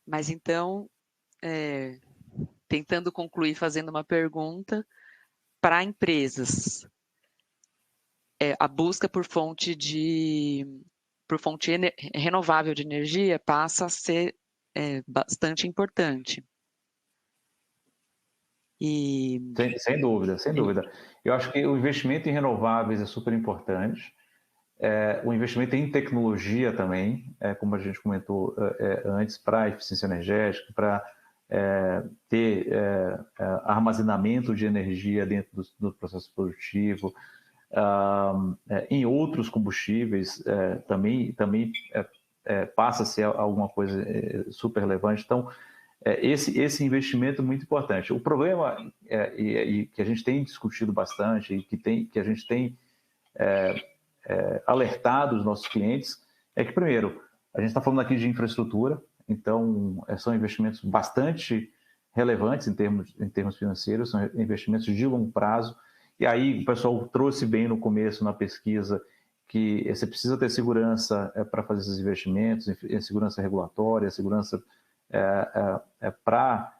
Mas então, tentando concluir fazendo uma pergunta, para empresas, a busca por fonte renovável de energia passa a ser bastante importante. Sem dúvida, sem dúvida. Eu acho que o investimento em renováveis é super importante. O investimento em tecnologia também, como a gente comentou antes, para eficiência energética, para ter armazenamento de energia dentro do processo produtivo, em outros combustíveis também passa a ser alguma coisa super relevante. Então, esse investimento é muito importante. O problema, e que a gente tem discutido bastante, e que a gente tem alertado os nossos clientes, é que, primeiro, a gente está falando aqui de infraestrutura, então são investimentos bastante relevantes em termos financeiros, são investimentos de longo prazo, e aí o pessoal trouxe bem no começo na pesquisa que você precisa ter segurança para fazer esses investimentos, segurança regulatória, segurança para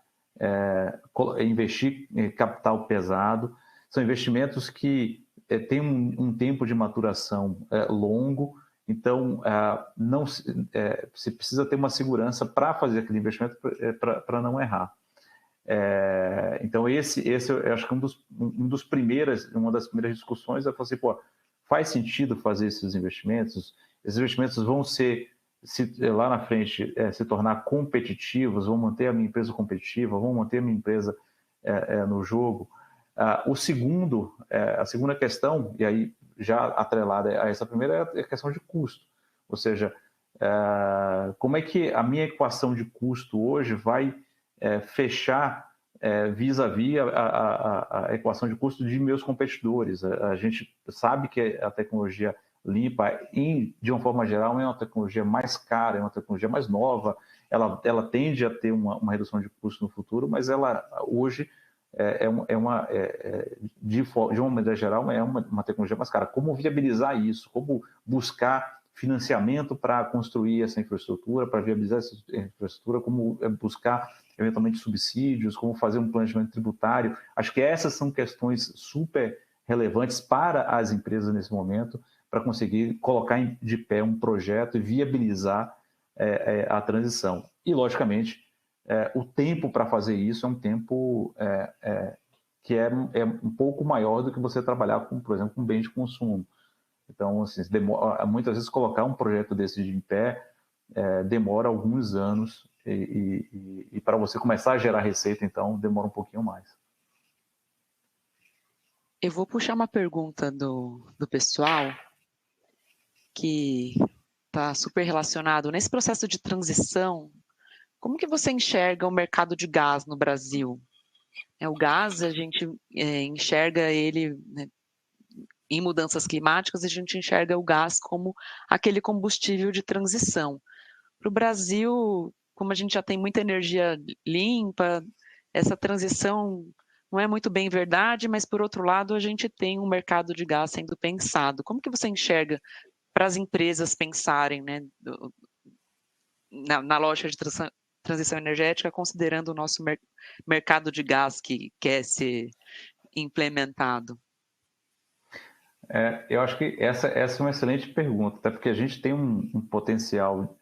investir em capital pesado. São investimentos que têm um tempo de maturação longo, então você precisa ter uma segurança para fazer aquele investimento para não errar. Então esse eu acho que uma das primeiras discussões é falar assim, faz sentido fazer esses investimentos vão ser, lá na frente, se tornar competitivos, vão manter a minha empresa competitiva, vão manter a minha empresa no jogo. A segunda questão, e aí já atrelada a essa primeira, é a questão de custo, ou seja, como é que a minha equação de custo hoje vai fechar vis-à-vis a equação de custo de meus competidores. A gente sabe que a tecnologia limpa, de uma forma geral, é uma tecnologia mais cara, é uma tecnologia mais nova, ela tende a ter uma redução de custo no futuro, mas ela hoje de uma maneira geral, é uma tecnologia mais cara. Como viabilizar isso? Como buscar financiamento para construir essa infraestrutura, para viabilizar essa infraestrutura? Como buscar, eventualmente, subsídios? Como fazer um planejamento tributário? Acho que essas são questões super relevantes para as empresas nesse momento, para conseguir colocar de pé um projeto e viabilizar a transição. E, logicamente, o tempo para fazer isso é um tempo que é um pouco maior do que você trabalhar com, por exemplo, com bem de consumo. Então, assim, muitas vezes colocar um projeto desse de pé demora alguns anos e para você começar a gerar receita, então, demora um pouquinho mais. Eu vou puxar uma pergunta do pessoal que está super relacionado. Nesse processo de transição, como que você enxerga o mercado de gás no Brasil? O gás, a gente enxerga ele, né, em mudanças climáticas, a gente enxerga o gás como aquele combustível de transição. Para o Brasil, como a gente já tem muita energia limpa, essa transição não é muito bem verdade, mas, por outro lado, a gente tem um mercado de gás sendo pensado. Como que você enxerga para as empresas pensarem, né, na lógica de transição energética, considerando o nosso mercado de gás que quer ser implementado? Eu acho que essa é uma excelente pergunta, até porque a gente tem um potencial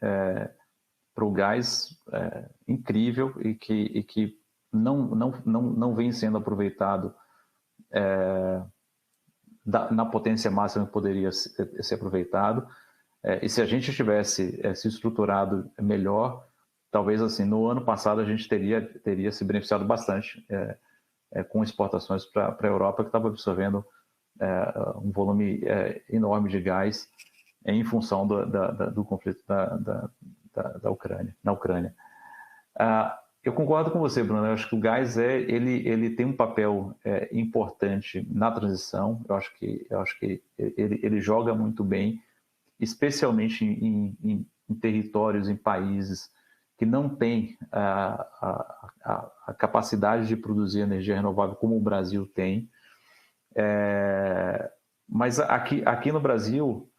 para o gás incrível e que não vem sendo aproveitado na potência máxima que poderia ser aproveitado. E se a gente tivesse se estruturado melhor, talvez assim, no ano passado a gente teria se beneficiado bastante com exportações para a Europa, que estava absorvendo um volume enorme de gás em função do conflito da Ucrânia, na Ucrânia. Eu concordo com você, Bruno. Eu acho que o gás ele tem um papel importante na transição. Eu acho que ele joga muito bem, especialmente em territórios, em países que não têm a capacidade de produzir energia renovável como o Brasil tem. Mas aqui no Brasil,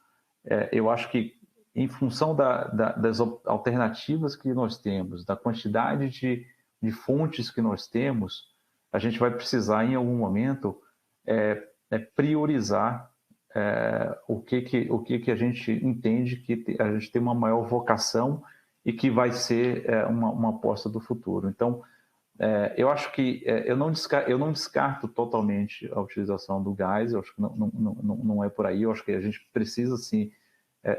eu acho que em função das alternativas que nós temos, da quantidade de fontes que nós temos, a gente vai precisar, em algum momento, priorizar o que a gente entende que a gente tem uma maior vocação e que vai ser uma aposta do futuro. Então, eu acho que eu não descarto totalmente a utilização do gás, eu acho que não é por aí, eu acho que a gente precisa, sim,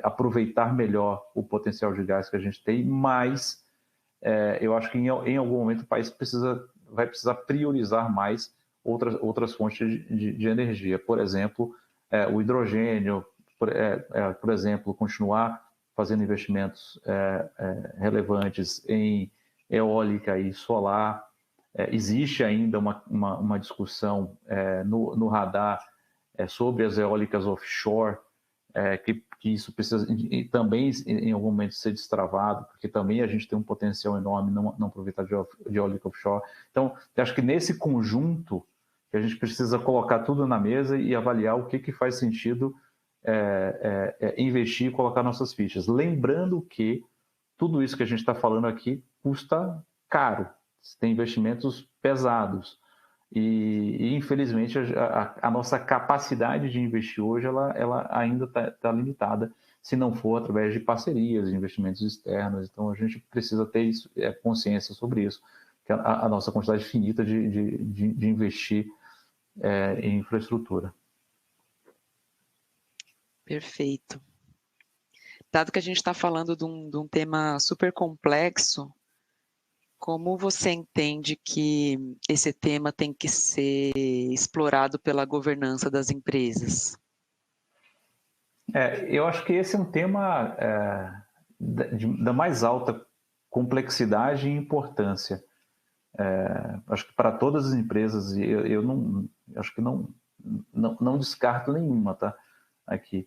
aproveitar melhor o potencial de gás que a gente tem, mas eu acho que em algum momento o país vai precisar priorizar mais outras fontes de energia. Por exemplo, o hidrogênio, por exemplo, continuar fazendo investimentos relevantes em eólica e solar. Existe ainda uma discussão no radar sobre as eólicas offshore, que isso precisa também, em algum momento, ser destravado, porque também a gente tem um potencial enorme não aproveitar de eólica offshore. Então, eu acho que nesse conjunto que a gente precisa colocar tudo na mesa e avaliar o que faz sentido investir e colocar nossas fichas. Lembrando que tudo isso que a gente está falando aqui custa caro, tem investimentos pesados. E infelizmente, a nossa capacidade de investir hoje ela ainda está limitada, se não for através de parcerias, de investimentos externos. Então, a gente precisa ter consciência sobre isso, que a nossa quantidade finita de investir em infraestrutura. Perfeito. Dado que a gente está falando de um tema super complexo, como você entende que esse tema tem que ser explorado pela governança das empresas? Eu acho que esse é um tema da mais alta complexidade e importância. Acho que para todas as empresas, eu acho que não descarto nenhuma, tá? Aqui.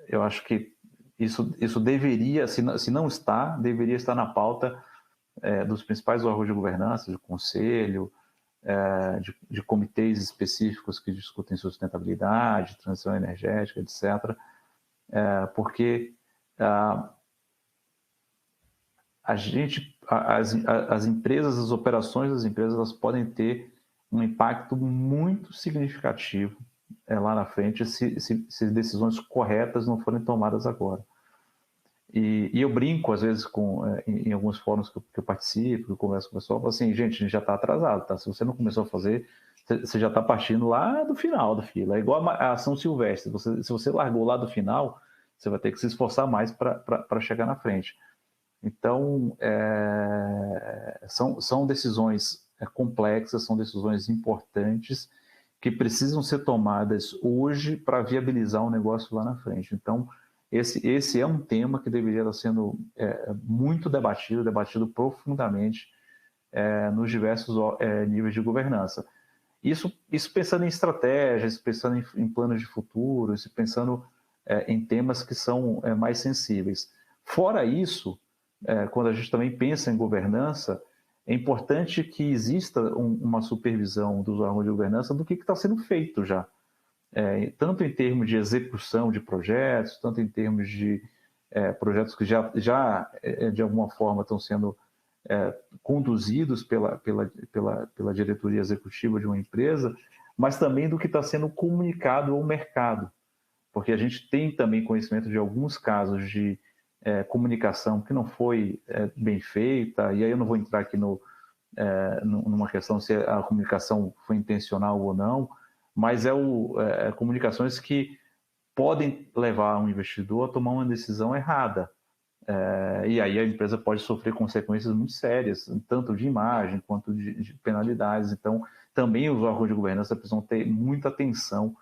Eu acho que isso deveria, se não está, deveria estar na pauta dos principais órgãos de governança, de conselho, de comitês específicos que discutem sustentabilidade, transição energética, etc. Porque as empresas, as operações das empresas, elas podem ter um impacto muito significativo lá na frente se decisões corretas não forem tomadas agora. E eu brinco, às vezes, em alguns fóruns que eu participo, que eu converso com o pessoal, eu falo assim, gente, a gente já está atrasado, tá? Se você não começou a fazer, você já está partindo lá do final da fila. É igual a ação silvestre. Se você largou lá do final, você vai ter que se esforçar mais para chegar na frente. Então, são decisões complexas, são decisões importantes que precisam ser tomadas hoje para viabilizar um negócio lá na frente. Então, esse é um tema que deveria estar sendo muito debatido profundamente nos diversos níveis de governança. Isso pensando em estratégias, pensando em planos de futuro, pensando em temas que são mais sensíveis. Fora isso, quando a gente também pensa em governança, é importante que exista uma supervisão dos órgãos de governança do que está sendo feito já. Tanto em termos de execução de projetos, tanto em termos de projetos que já de alguma forma estão sendo conduzidos pela diretoria executiva de uma empresa, mas também do que está sendo comunicado ao mercado, porque a gente tem também conhecimento de alguns casos de comunicação que não foi bem feita, e aí eu não vou entrar aqui numa questão se a comunicação foi intencional ou não, mas comunicações que podem levar um investidor a tomar uma decisão errada. E aí a empresa pode sofrer consequências muito sérias, tanto de imagem quanto de penalidades. Então, também os órgãos de governança precisam ter muita atenção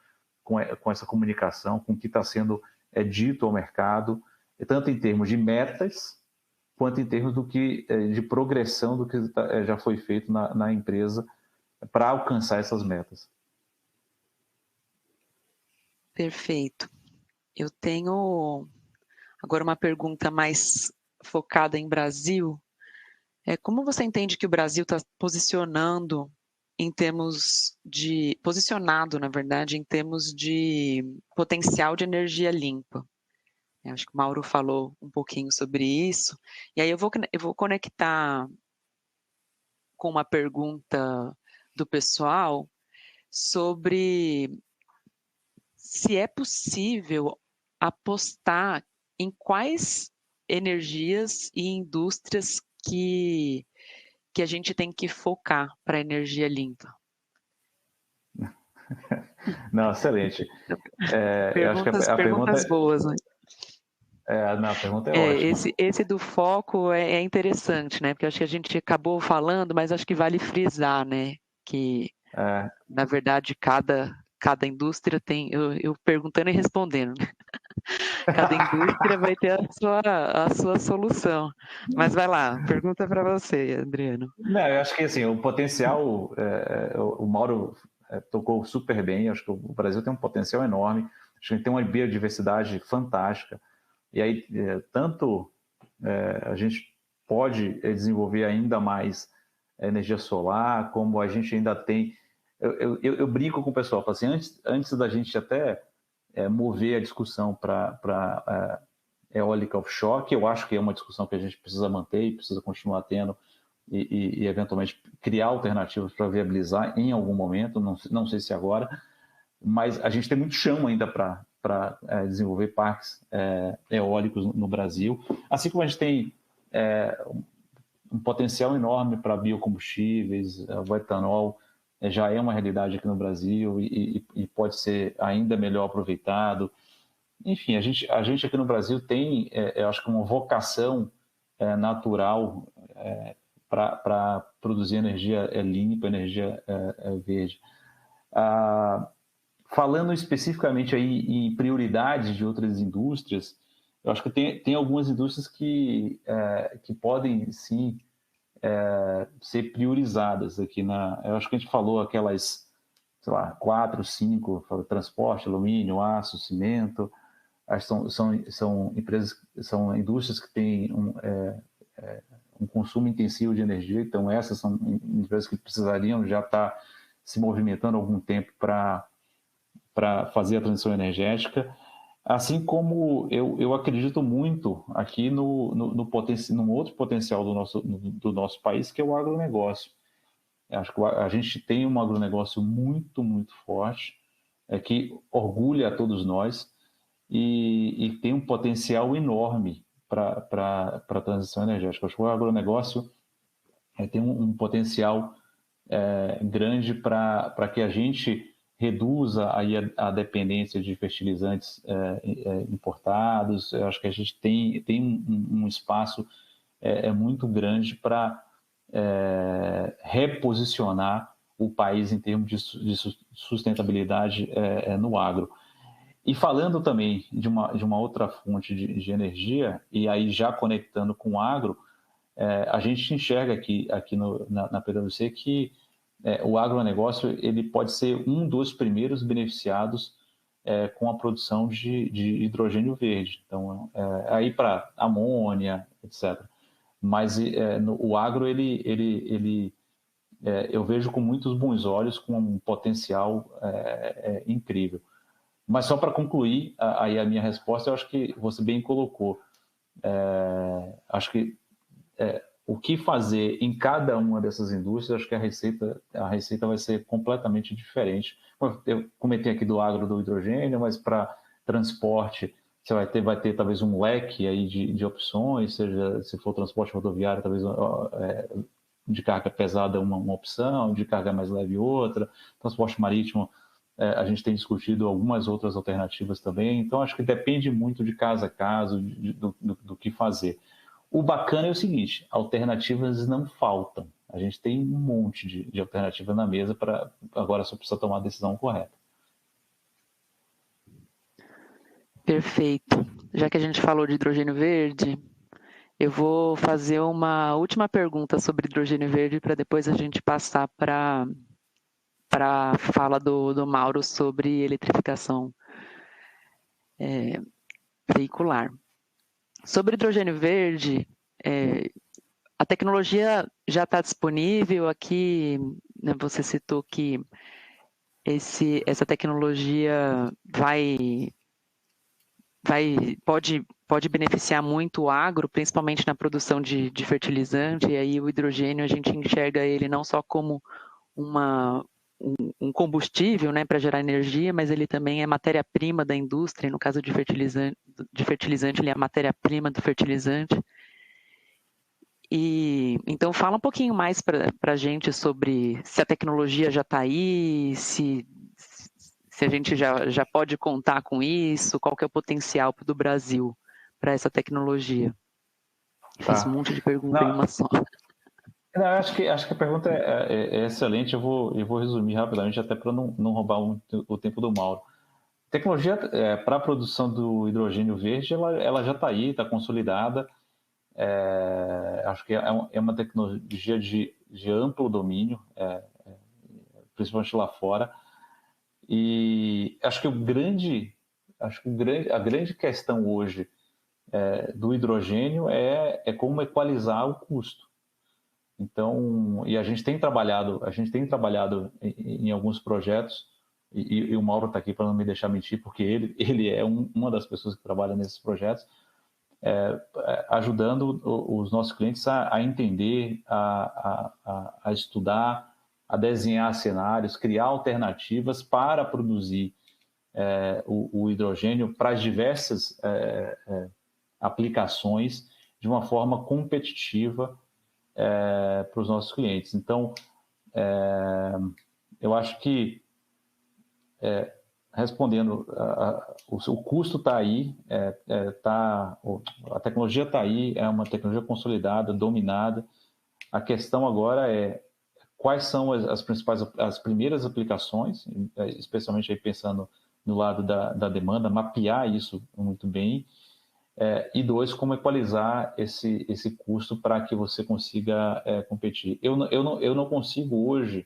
com essa comunicação, com o que está sendo dito ao mercado, tanto em termos de metas, quanto em termos de progressão do que já foi feito na empresa para alcançar essas metas. Perfeito. Eu tenho agora uma pergunta mais focada em Brasil. Como você entende que o Brasil está posicionado, na verdade, em termos de potencial de energia limpa? Eu acho que o Mauro falou um pouquinho sobre isso. E aí eu vou conectar com uma pergunta do pessoal sobre se é possível apostar em quais energias e indústrias que a gente tem que focar para a energia limpa. Não, excelente. Eu acho que perguntas boas, né? Não, a pergunta é ótima. Esse do foco é interessante, né? Porque acho que a gente acabou falando, mas acho que vale frisar, né? Que, na verdade, cada indústria tem... Eu perguntando e respondendo, né? Cada indústria vai ter a sua solução. Mas vai lá, pergunta para você, Adriano. Não, eu acho que assim, o potencial, o Mauro tocou super bem, acho que o Brasil tem um potencial enorme, acho que a gente tem uma biodiversidade fantástica, e aí tanto a gente pode desenvolver ainda mais energia solar, como a gente ainda tem... Eu brinco com o pessoal, falo assim, antes da gente até mover a discussão para eólica offshore, que eu acho que é uma discussão que a gente precisa manter e precisa continuar tendo, e eventualmente criar alternativas para viabilizar em algum momento, não sei se agora, mas a gente tem muito chão ainda para desenvolver parques eólicos no Brasil, assim como a gente tem um potencial enorme para biocombustíveis, o etanol já é uma realidade aqui no Brasil e pode ser ainda melhor aproveitado. Enfim, a gente aqui no Brasil tem, eu acho que uma vocação natural para produzir energia limpa, energia verde. Falando especificamente aí em prioridades de outras indústrias, eu acho que tem algumas indústrias que podem, sim, ser priorizadas aqui. Eu acho que a gente falou aquelas, sei lá, 4, 5, transporte, alumínio, aço, cimento. São empresas, são indústrias que têm um consumo intensivo de energia, então essas são empresas que precisariam já estar se movimentando há algum tempo para fazer a transição energética, assim como eu acredito muito aqui no outro potencial do nosso país, que é o agronegócio. Acho que a gente tem um agronegócio muito, muito forte, que orgulha a todos nós e tem um potencial enorme para a transição energética. Acho que o agronegócio tem um potencial grande para que a gente reduza aí a dependência de fertilizantes importados. Eu acho que a gente tem um espaço muito grande para reposicionar o país em termos de sustentabilidade no agro. E falando também de uma outra fonte de energia, e aí já conectando com o agro, a gente enxerga aqui na PwC que o agronegócio ele pode ser um dos primeiros beneficiados com a produção de hidrogênio verde. Então, aí para amônia, etc. Mas o agro, eu vejo com muitos bons olhos, com um potencial incrível. Mas só para concluir aí a minha resposta, eu acho que você bem colocou. Acho que o que fazer em cada uma dessas indústrias, acho que a receita vai ser completamente diferente. Eu comentei aqui do agro do hidrogênio, mas para transporte você vai ter talvez um leque aí de opções, seja se for transporte rodoviário, talvez de carga pesada uma opção, de carga mais leve outra, transporte marítimo, a gente tem discutido algumas outras alternativas também, então acho que depende muito de caso a caso, do que fazer. O bacana é o seguinte, alternativas não faltam, A gente tem um monte de alternativa na mesa, agora só precisa tomar a decisão correta. Perfeito. Já que a gente falou de hidrogênio verde, eu vou fazer uma última pergunta sobre hidrogênio verde para depois a gente passar para a fala do Mauro sobre eletrificação veicular. Sobre hidrogênio verde, a tecnologia já está disponível aqui, né, você citou que essa tecnologia pode beneficiar muito o agro, principalmente na produção de fertilizante, e aí o hidrogênio a gente enxerga ele não só como um combustível, né, para gerar energia, mas ele também é matéria-prima da indústria, no caso de fertilizante ele é a matéria-prima do fertilizante. E então fala um pouquinho mais para a gente sobre se a tecnologia já está aí, se a gente já pode contar com isso, qual que é o potencial do Brasil para essa tecnologia. Fiz um monte de perguntas em uma só. Não, acho que a pergunta é excelente, eu vou resumir rapidamente, até para não roubar o tempo do Mauro. A tecnologia para a produção do hidrogênio verde, ela já está aí, está consolidada. Acho que é uma tecnologia de amplo domínio, principalmente lá fora. E acho que a grande questão hoje do hidrogênio é como equalizar o custo. Então, e a gente tem trabalhado em alguns projetos, e o Mauro está aqui para não me deixar mentir, porque ele é uma das pessoas que trabalha nesses projetos, ajudando os nossos clientes a entender, a estudar, a desenhar cenários, criar alternativas para produzir o hidrogênio para as diversas aplicações de uma forma competitiva para os nossos clientes. Então, eu acho que, respondendo, o custo está aí, a tecnologia está aí, é uma tecnologia consolidada, dominada. A questão agora é quais são as primeiras aplicações, especialmente aí pensando no lado da demanda, mapear isso muito bem, e dois, como equalizar esse custo para que você consiga competir. Eu não consigo hoje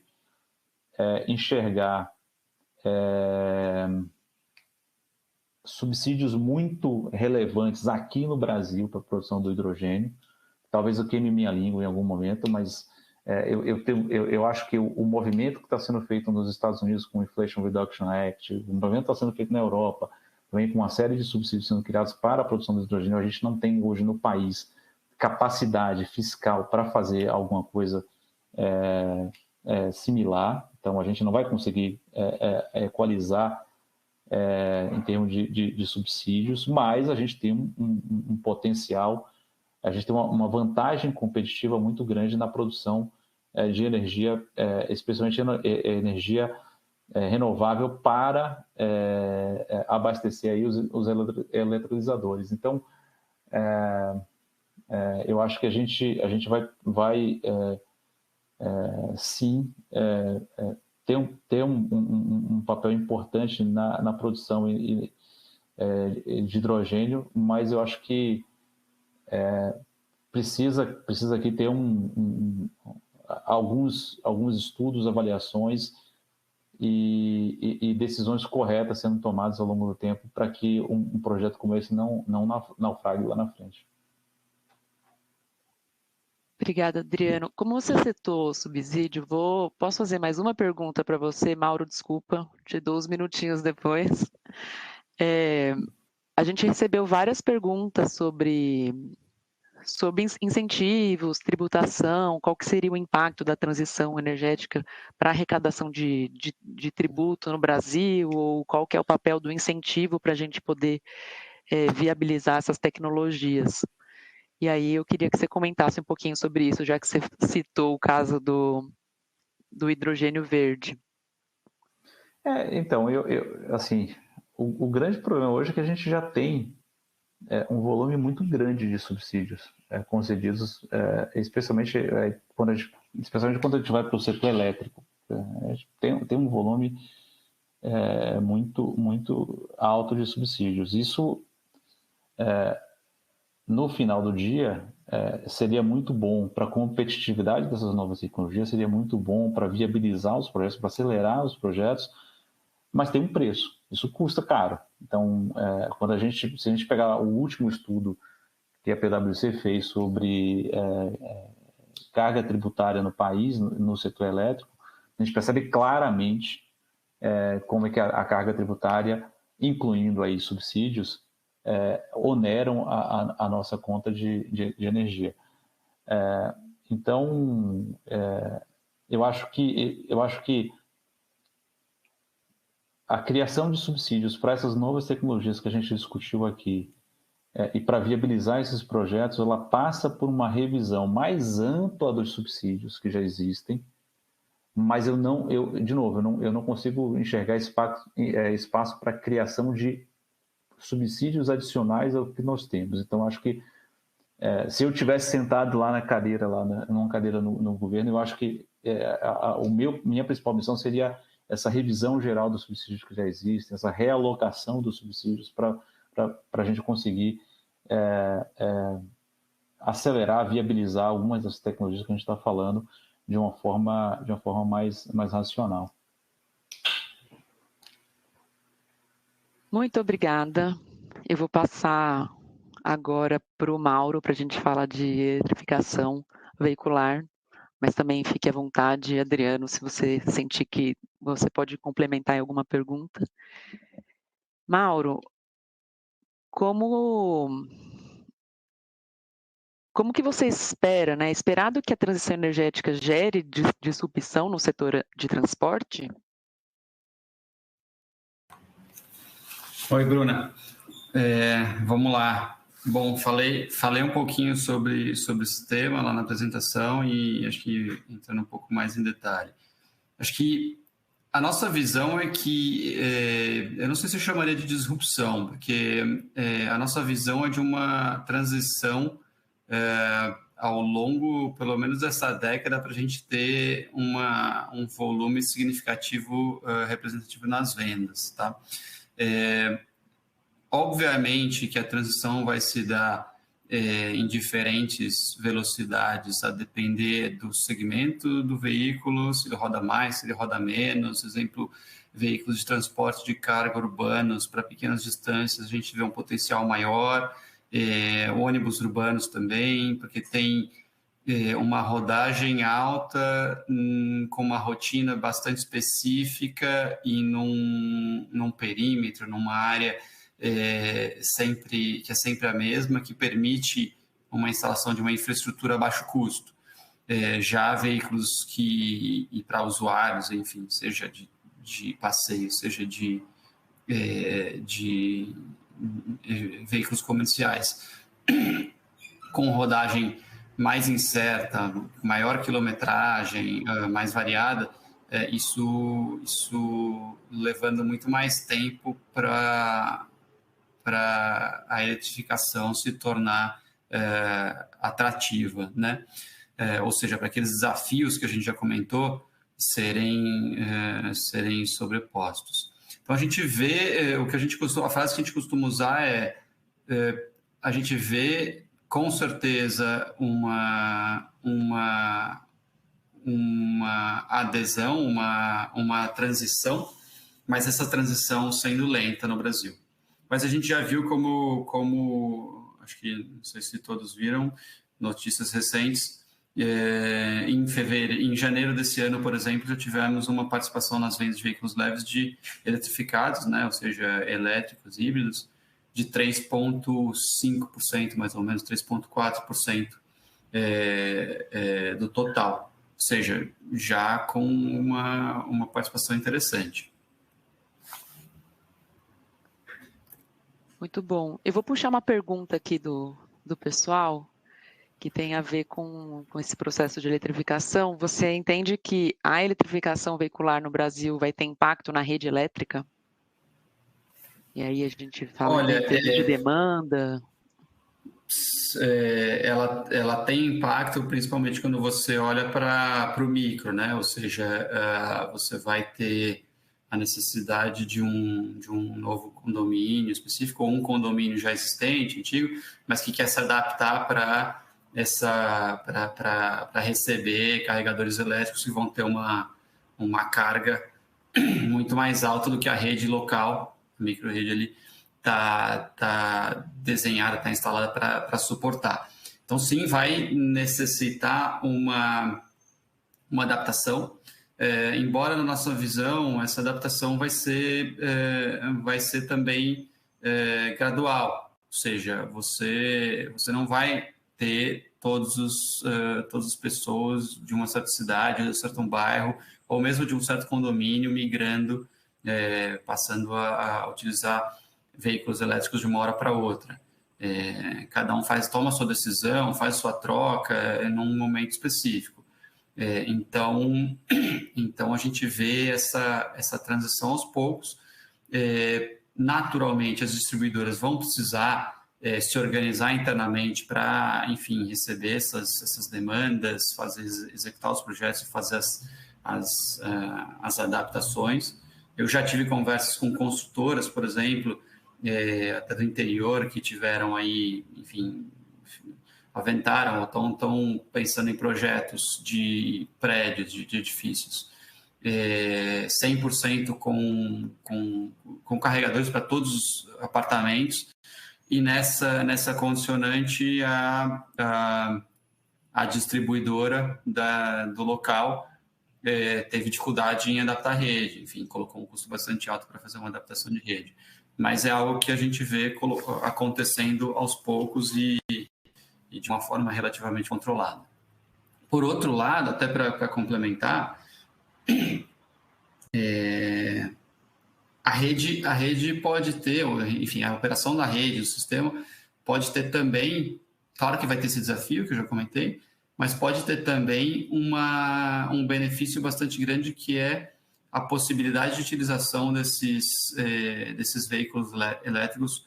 enxergar subsídios muito relevantes aqui no Brasil para a produção do hidrogênio. Talvez eu queime minha língua em algum momento, mas eu acho que o movimento que está sendo feito nos Estados Unidos com o Inflation Reduction Act, o movimento que está sendo feito na Europa, também com uma série de subsídios sendo criados para a produção do hidrogênio, a gente não tem hoje no país capacidade fiscal para fazer alguma coisa similar. Então, a gente não vai conseguir equalizar em termos de subsídios, mas a gente tem um potencial, a gente tem uma vantagem competitiva muito grande na produção de energia, especialmente energia renovável para abastecer aí os eletrolisadores. Então, eu acho que a gente vai sim ter um papel importante na produção de hidrogênio, mas eu acho que precisa aqui ter alguns estudos, avaliações e decisões corretas sendo tomadas ao longo do tempo para que um projeto como esse não naufrague lá na frente. Obrigada, Adriano. Como você citou subsídio, posso fazer mais uma pergunta para você, Mauro, desculpa, te dou uns minutinhos depois. A gente recebeu várias perguntas sobre incentivos, tributação, qual que seria o impacto da transição energética para a arrecadação de tributo no Brasil, ou qual que é o papel do incentivo para a gente poder viabilizar essas tecnologias. E aí eu queria que você comentasse um pouquinho sobre isso, já que você citou o caso do hidrogênio verde. Então, assim, o grande problema hoje é que a gente já tem um volume muito grande de subsídios concedidos, especialmente quando a gente especialmente quando a gente vai para o setor elétrico. Tem um volume muito alto de subsídios. Isso, no final do dia, seria muito bom para a competitividade dessas novas tecnologias, seria muito bom para viabilizar os projetos, para acelerar os projetos, mas tem um preço, isso custa caro. Então, se a gente pegar o último estudo que a PwC fez sobre carga tributária no país, no setor elétrico, a gente percebe claramente como é que a carga tributária, incluindo aí subsídios, oneram a nossa conta de energia. Então, eu acho que a criação de subsídios para essas novas tecnologias que a gente discutiu aqui, e para viabilizar esses projetos, ela passa por uma revisão mais ampla dos subsídios que já existem, mas eu não consigo enxergar espaço para a criação de subsídios adicionais ao que nós temos. Então, acho que se eu tivesse sentado lá na cadeira, numa cadeira no governo, eu acho que minha principal missão seria essa revisão geral dos subsídios que já existem, essa realocação dos subsídios para a gente conseguir acelerar, viabilizar algumas das tecnologias que a gente está falando de uma forma mais racional. Muito obrigada. Eu vou passar agora para o Mauro para a gente falar de eletrificação veicular, mas também fique à vontade, Adriano, se você sentir que você pode complementar em alguma pergunta. Mauro, como que você espera, né? Esperado que a transição energética gere disrupção no setor de transporte? Oi, Bruna. Vamos lá. Bom, falei um pouquinho sobre esse tema lá na apresentação e acho que entrando um pouco mais em detalhe. Acho que a nossa visão é que, eu não sei se eu chamaria de disrupção, porque a nossa visão é de uma transição ao longo, pelo menos dessa década, para a gente ter um volume significativo representativo nas vendas, tá? Obviamente que a transição vai se dar em diferentes velocidades, a depender do segmento do veículo, se ele roda mais, se ele roda menos. Exemplo, veículos de transporte de carga urbanos para pequenas distâncias, a gente vê um potencial maior, ônibus urbanos também, porque tem uma rodagem alta, com uma rotina bastante específica e num perímetro, numa área que é sempre a mesma, que permite uma instalação de uma infraestrutura a baixo custo. Já veículos e para usuários, enfim, seja de passeio, seja de veículos comerciais, com rodagem mais incerta, maior quilometragem, mais variada, isso levando muito mais tempo para a eletrificação se tornar atrativa, né? Ou seja, para aqueles desafios que a gente já comentou serem sobrepostos. Então a gente vê a frase que a gente costuma usar a gente vê com certeza uma adesão, uma transição, mas essa transição sendo lenta no Brasil. Mas a gente já viu como acho que, não sei se todos viram, notícias recentes, em janeiro desse ano, por exemplo, já tivemos uma participação nas vendas de veículos leves de eletrificados, né, ou seja, elétricos, híbridos, de 3,5%, mais ou menos, 3,4% do total, ou seja, já com uma participação interessante. Muito bom. Eu vou puxar uma pergunta aqui do pessoal, que tem a ver com esse processo de eletrificação. Você entende que a eletrificação veicular no Brasil vai ter impacto na rede elétrica? E aí a gente fala em termos de demanda. ela tem impacto principalmente quando você olha para o micro, né? Ou seja, você vai ter a necessidade de um novo condomínio específico, ou um condomínio já existente, antigo, mas que quer se adaptar para receber carregadores elétricos que vão ter uma carga muito mais alta do que a rede local, a micro-rede ali, está desenhada, está instalada para suportar. Então, sim, vai necessitar uma adaptação, embora na nossa visão essa adaptação vai ser também gradual, ou seja, você não vai ter todas as pessoas de uma certa cidade, de um certo bairro, ou mesmo de um certo condomínio migrando, passando a utilizar veículos elétricos de uma hora para outra. Cada um toma a sua decisão, faz a sua troca num momento específico. Então a gente vê essa transição aos poucos. Naturalmente, as distribuidoras vão precisar se organizar internamente para, enfim, receber essas demandas, executar os projetos e fazer as adaptações. Eu já tive conversas com construtoras, por exemplo, até do interior, que tiveram aí, enfim, aventaram ou estão pensando em projetos de prédios, de edifícios, 100% com carregadores para todos os apartamentos, e nessa condicionante a distribuidora do local teve dificuldade em adaptar a rede, enfim, colocou um custo bastante alto para fazer uma adaptação de rede. Mas é algo que a gente vê acontecendo aos poucos e de uma forma relativamente controlada. Por outro lado, até para complementar, a rede pode ter, enfim, a operação da rede, o sistema, pode ter também, claro que vai ter esse desafio que eu já comentei, mas pode ter também um benefício bastante grande, que é a possibilidade de utilização desses veículos elétricos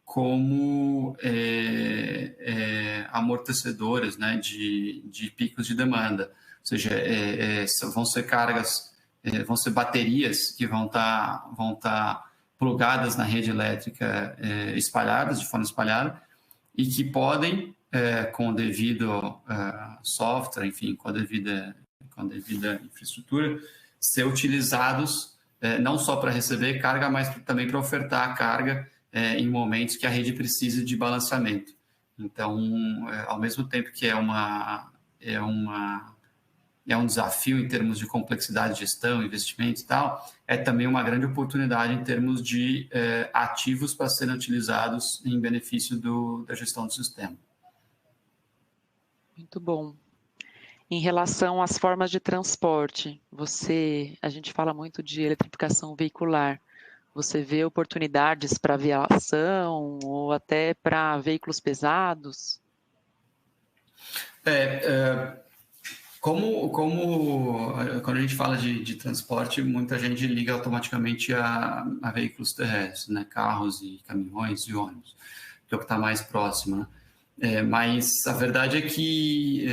como amortecedores, né, de picos de demanda. Ou seja, vão ser cargas, vão ser baterias que vão estar plugadas na rede elétrica, espalhadas, de forma espalhada, e que podem, com o devido software, enfim, com a devida infraestrutura, ser utilizados não só para receber carga, mas também para ofertar carga em momentos que a rede precise de balanceamento. Então, ao mesmo tempo que é um desafio em termos de complexidade de gestão, investimento e tal, é também uma grande oportunidade em termos de ativos para serem utilizados em benefício da gestão do sistema. Muito bom. Em relação às formas de transporte, a gente fala muito de eletrificação veicular. Você vê oportunidades para aviação ou até para veículos pesados? Quando a gente fala de transporte, muita gente liga automaticamente a veículos terrestres, né? Carros e caminhões e ônibus, que é o que está mais próximo, né? Mas a verdade é que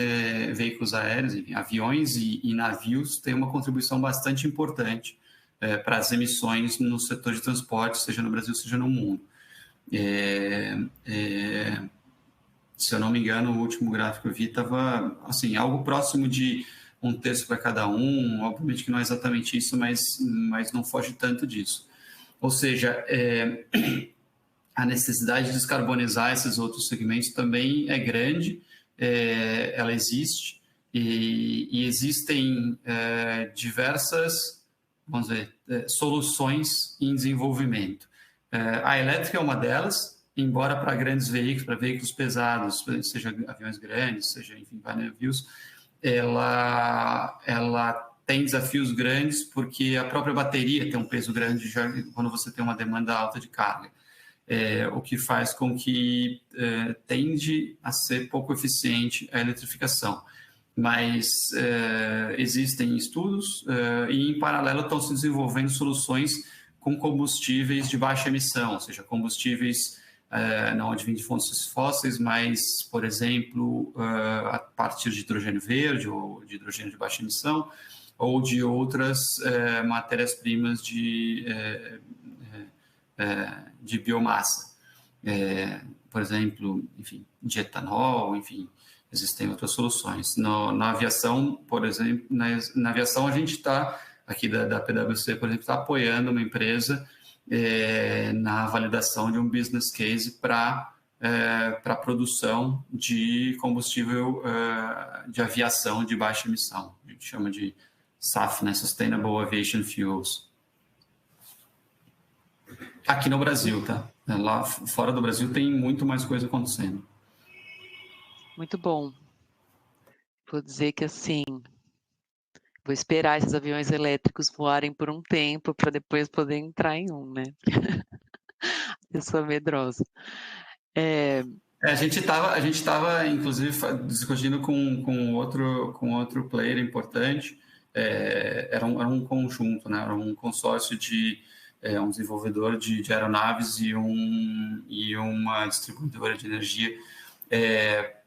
veículos aéreos, enfim, aviões e navios têm uma contribuição bastante importante para as emissões no setor de transporte, seja no Brasil, seja no mundo. Se eu não me engano, o último gráfico que eu vi estava assim, algo próximo de 1/3 para cada um. Obviamente que não é exatamente isso, mas não foge tanto disso. Ou seja, a necessidade de descarbonizar esses outros segmentos também é grande, ela existe, e existem diversas, vamos dizer, soluções em desenvolvimento. A elétrica é uma delas, embora para grandes veículos, para veículos pesados, seja aviões grandes, seja, enfim, navios, ela tem desafios grandes, porque a própria bateria tem um peso grande já quando você tem uma demanda alta de carga. O que faz com que tende a ser pouco eficiente a eletrificação. Mas existem estudos e, em paralelo, estão se desenvolvendo soluções com combustíveis de baixa emissão, ou seja, combustíveis não advém de fontes fósseis, mas, por exemplo, a partir de hidrogênio verde ou de hidrogênio de baixa emissão, ou de outras matérias-primas de biomassa. Por exemplo, enfim, de etanol, enfim, existem outras soluções. Na aviação, por exemplo, na aviação a gente está, aqui da PwC, por exemplo, está apoiando uma empresa na validação de um business case para a produção de combustível de aviação de baixa emissão. A gente chama de SAF, né? Sustainable Aviation Fuels. Aqui no Brasil, tá? Lá fora do Brasil tem muito mais coisa acontecendo. Muito bom. Vou dizer que, assim, vou esperar esses aviões elétricos voarem por um tempo para depois poder entrar em um, né? Eu sou medrosa. A gente estava, inclusive, discutindo com outro player importante. Era um conjunto, né? Era um consórcio de um desenvolvedor de aeronaves e uma distribuidora de energia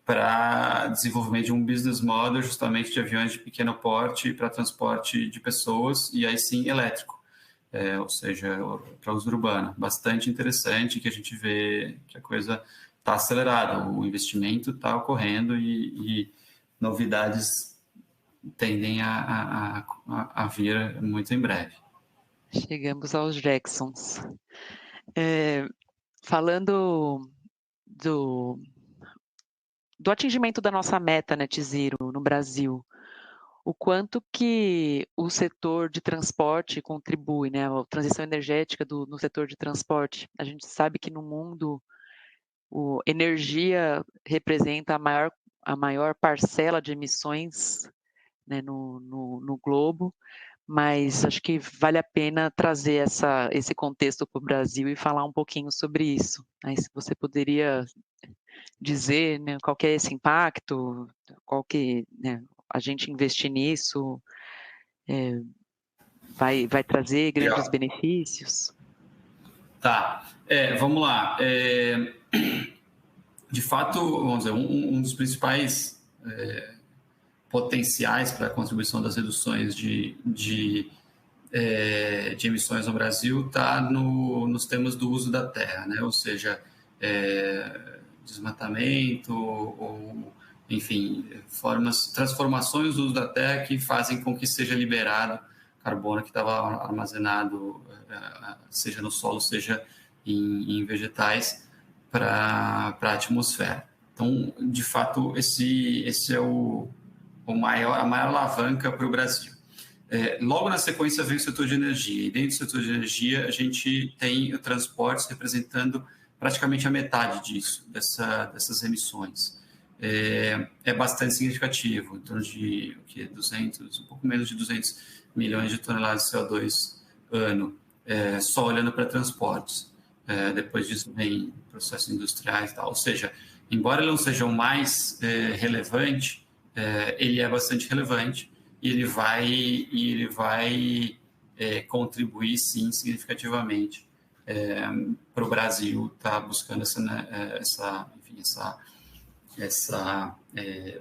para desenvolvimento de um business model justamente de aviões de pequeno porte para transporte de pessoas e aí sim elétrico, ou seja, para uso urbano. Bastante interessante, que a gente vê que a coisa está acelerada, o investimento está ocorrendo e novidades tendem a vir muito em breve. Chegamos aos Jacksons. Falando do atingimento da nossa meta Net Zero no Brasil, o quanto que o setor de transporte contribui, né? A transição energética no setor de transporte. A gente sabe que no mundo energia representa a maior parcela de emissões, né, no globo, mas acho que vale a pena trazer esse contexto para o Brasil e falar um pouquinho sobre isso. Aí, se você poderia dizer, né, qual que é esse impacto, qual que, né, a gente investir nisso vai trazer grandes benefícios? Tá, vamos lá. De fato, vamos dizer, um dos principais potenciais para a contribuição das reduções de emissões no Brasil está nos temas do uso da terra, né? Ou seja, desmatamento ou, enfim, transformações do uso da terra que fazem com que seja liberado carbono que estava armazenado, seja no solo, seja em vegetais, para a atmosfera. Então, de fato, esse é a maior alavanca para o Brasil. Logo na sequência vem o setor de energia, e dentro do setor de energia a gente tem o transportes representando praticamente a metade dessas emissões. É bastante significativo, em torno de um pouco menos de 200 milhões de toneladas de CO2 ano, só olhando para transportes. Depois disso vem processos industriais e tal. Ou seja, embora ele não seja o mais relevante, ele é bastante relevante e ele vai contribuir, sim, significativamente para o Brasil estar buscando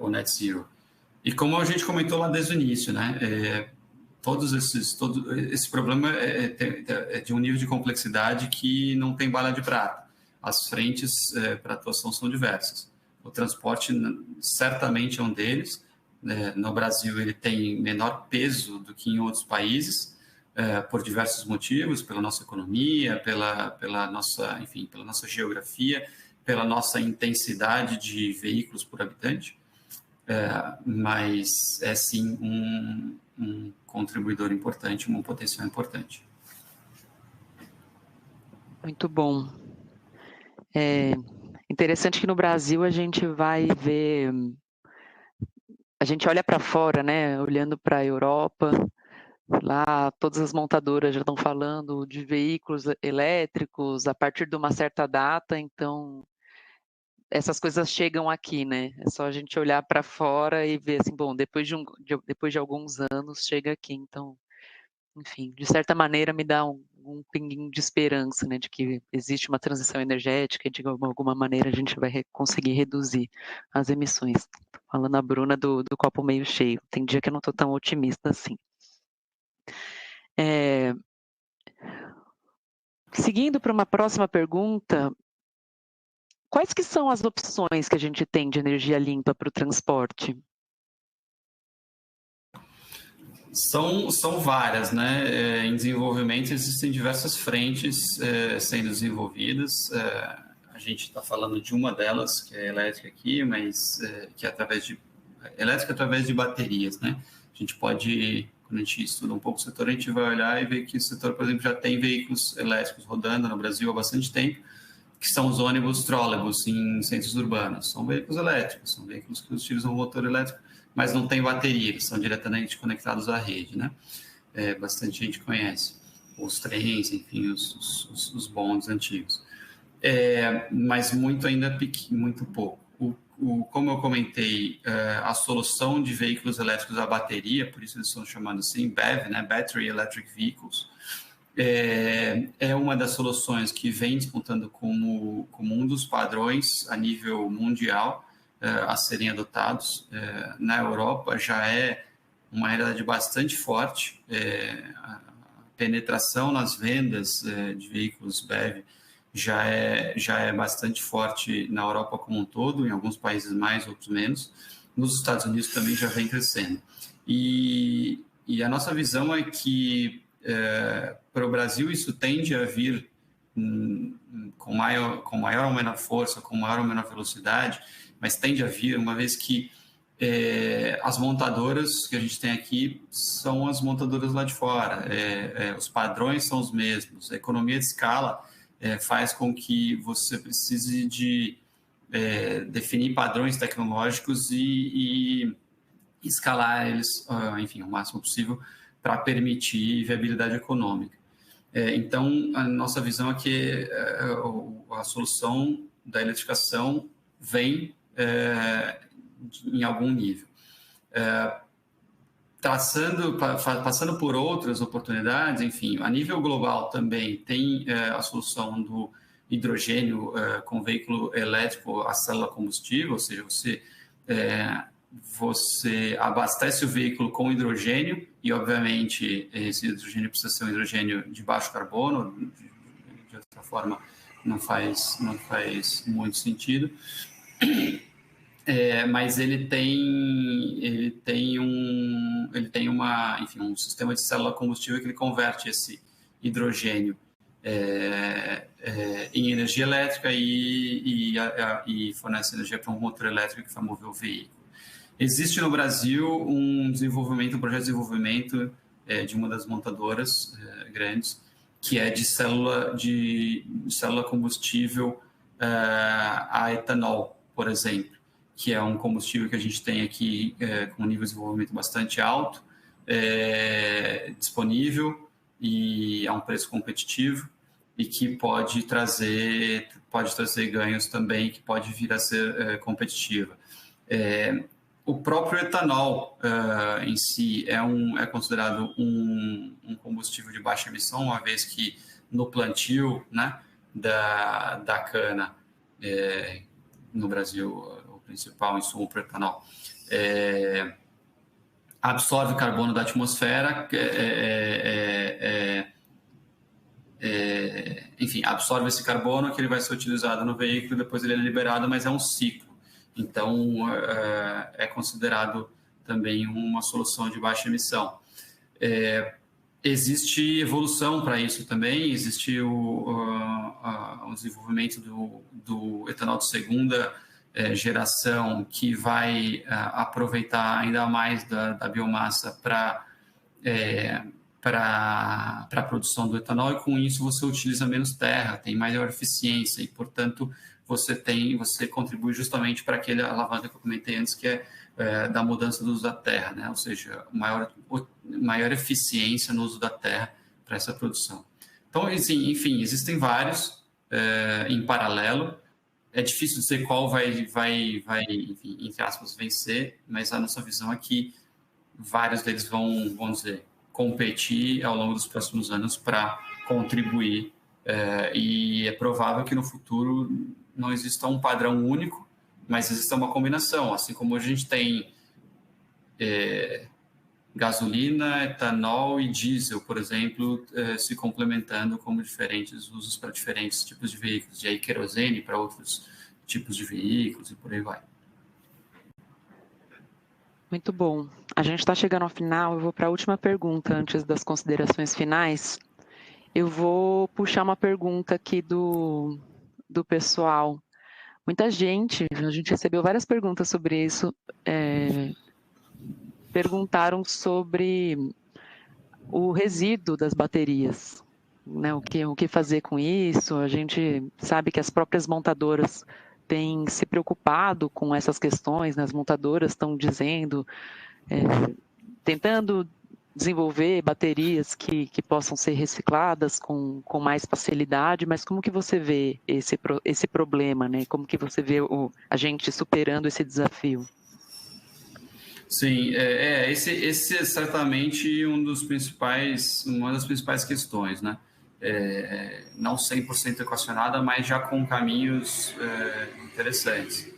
o Net Zero. E como a gente comentou lá desde o início, né, esse problema é de um nível de complexidade que não tem bala de prata. As frentes para atuação são diversas. O transporte certamente é um deles. No Brasil, ele tem menor peso do que em outros países, por diversos motivos, pela nossa economia, pela nossa geografia, pela nossa intensidade de veículos por habitante. Mas é sim um contribuidor importante, um potencial importante. Muito bom. Interessante que no Brasil a gente vai ver, a gente olha para fora, né? Olhando para a Europa, lá todas as montadoras já estão falando de veículos elétricos a partir de uma certa data, então essas coisas chegam aqui, né? É só a gente olhar para fora e ver assim, bom, depois de alguns anos chega aqui. Então, enfim, de certa maneira me dá um algum pinguinho de esperança, né, de que existe uma transição energética e de alguma maneira a gente vai conseguir reduzir as emissões. Tô falando a Bruna do copo meio cheio. Tem dia que eu não estou tão otimista assim. Seguindo para uma próxima pergunta, quais que são as opções que a gente tem de energia limpa para o transporte? São várias, né? Em desenvolvimento existem diversas frentes sendo desenvolvidas. A gente está falando de uma delas, que é elétrica aqui, mas que é elétrica através de baterias, né? A gente pode, quando a gente estuda um pouco o setor, a gente vai olhar e ver que o setor, por exemplo, já tem veículos elétricos rodando no Brasil há bastante tempo, que são os ônibus trólebus em centros urbanos. São veículos elétricos, são veículos que utilizam motor elétrico, mas não tem bateria, eles são diretamente conectados à rede, né? Bastante gente conhece. Os trens, enfim, os bondes antigos. Mas muito ainda muito pouco. Como eu comentei, a solução de veículos elétricos à bateria, por isso eles estão chamando assim, BEV, né? Battery Electric Vehicles, é uma das soluções que vem disputando como um dos padrões a nível mundial a serem adotados. Na Europa já é uma realidade bastante forte, a penetração nas vendas de veículos BEV já é bastante forte na Europa como um todo, em alguns países mais, outros menos. Nos Estados Unidos também já vem crescendo. E a nossa visão é que para o Brasil isso tende a vir com maior ou menor força, com maior ou menor velocidade, mas tende a vir uma vez que as montadoras que a gente tem aqui são as montadoras lá de fora, os padrões são os mesmos, a economia de escala faz com que você precise de definir padrões tecnológicos e escalar eles, enfim, o máximo possível para permitir viabilidade econômica. Então, a nossa visão é que a solução da eletrificação vem em algum nível. Passando por outras oportunidades, enfim, a nível global também tem a solução do hidrogênio com veículo elétrico a célula combustível, ou seja, você abastece o veículo com hidrogênio e, obviamente, esse hidrogênio precisa ser um hidrogênio de baixo carbono, de outra forma não faz muito sentido. Mas ele tem um sistema de célula combustível que ele converte esse hidrogênio em energia elétrica e fornece energia para um motor elétrico que vai mover o veículo. Existe no Brasil um projeto de desenvolvimento de uma das montadoras grandes, que é de célula combustível a etanol, por exemplo, que é um combustível que a gente tem aqui com um nível de desenvolvimento bastante alto, disponível e a um preço competitivo e que pode trazer ganhos também, que pode vir a ser competitiva. O próprio etanol em si é considerado um combustível de baixa emissão, uma vez que no plantio, né, da cana, no Brasil, o principal insumo para o etanol, absorve carbono da atmosfera, enfim, absorve esse carbono que ele vai ser utilizado no veículo e depois ele é liberado, mas é um ciclo. Então, é considerado também uma solução de baixa emissão. Existe evolução para isso também, existe o desenvolvimento do etanol de segunda geração, que vai aproveitar ainda mais da biomassa para a produção do etanol, e com isso você utiliza menos terra, tem maior eficiência e, portanto, você contribui justamente para aquele alavanca que eu comentei antes, que é da mudança do uso da terra, né? Ou seja, maior eficiência no uso da terra para essa produção. Então, enfim, existem vários em paralelo. É difícil dizer qual vai enfim, entre aspas, vencer, mas a nossa visão é que vários deles vão dizer, competir ao longo dos próximos anos para contribuir. E é provável que no futuro não exista um padrão único, mas exista uma combinação, assim como a gente tem gasolina, etanol e diesel, por exemplo, se complementando como diferentes usos para diferentes tipos de veículos, e aí querosene para outros tipos de veículos e por aí vai. Muito bom. A gente está chegando ao final, eu vou para a última pergunta antes das considerações finais. Eu vou puxar uma pergunta aqui do pessoal. Muita gente, a gente recebeu várias perguntas sobre isso, perguntaram sobre o resíduo das baterias, né? O que fazer com isso? A gente sabe que as próprias montadoras têm se preocupado com essas questões, né? As montadoras estão dizendo, tentando desenvolver baterias que possam ser recicladas com mais facilidade, mas como que você vê esse problema, né? Como que você vê a gente superando esse desafio? Sim, esse é certamente uma das principais questões, né? Não 100% equacionada, mas já com caminhos interessantes.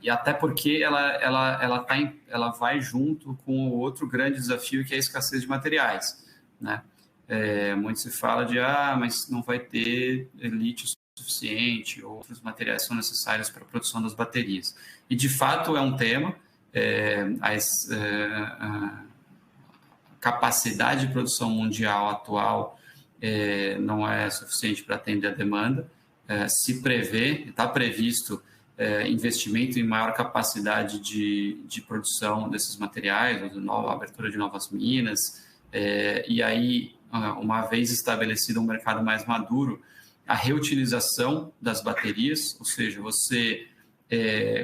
E até porque ela vai junto com o outro grande desafio, que é a escassez de materiais, né? Muito se fala de, mas não vai ter lítio suficiente, outros materiais são necessários para a produção das baterias. E, de fato, é um tema. A capacidade de produção mundial atual não é suficiente para atender a demanda. Se prevê, está previsto investimento em maior capacidade de produção desses materiais, abertura de novas minas, e aí, uma vez estabelecido um mercado mais maduro, a reutilização das baterias, ou seja, você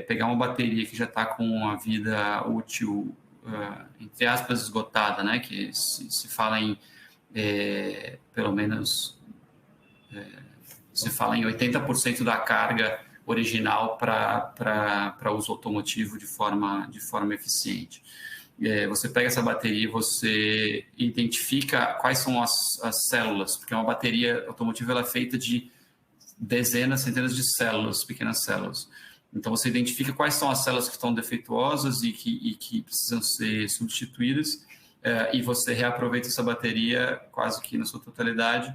pegar uma bateria que já está com a vida útil, entre aspas, esgotada, né? Que se fala em, pelo menos, se fala em 80% da carga original para uso automotivo de forma eficiente. Você pega essa bateria e você identifica quais são as células, porque uma bateria automotiva ela é feita de dezenas, centenas de células, pequenas células. Então, você identifica quais são as células que estão defeituosas e que precisam ser substituídas, e você reaproveita essa bateria quase que na sua totalidade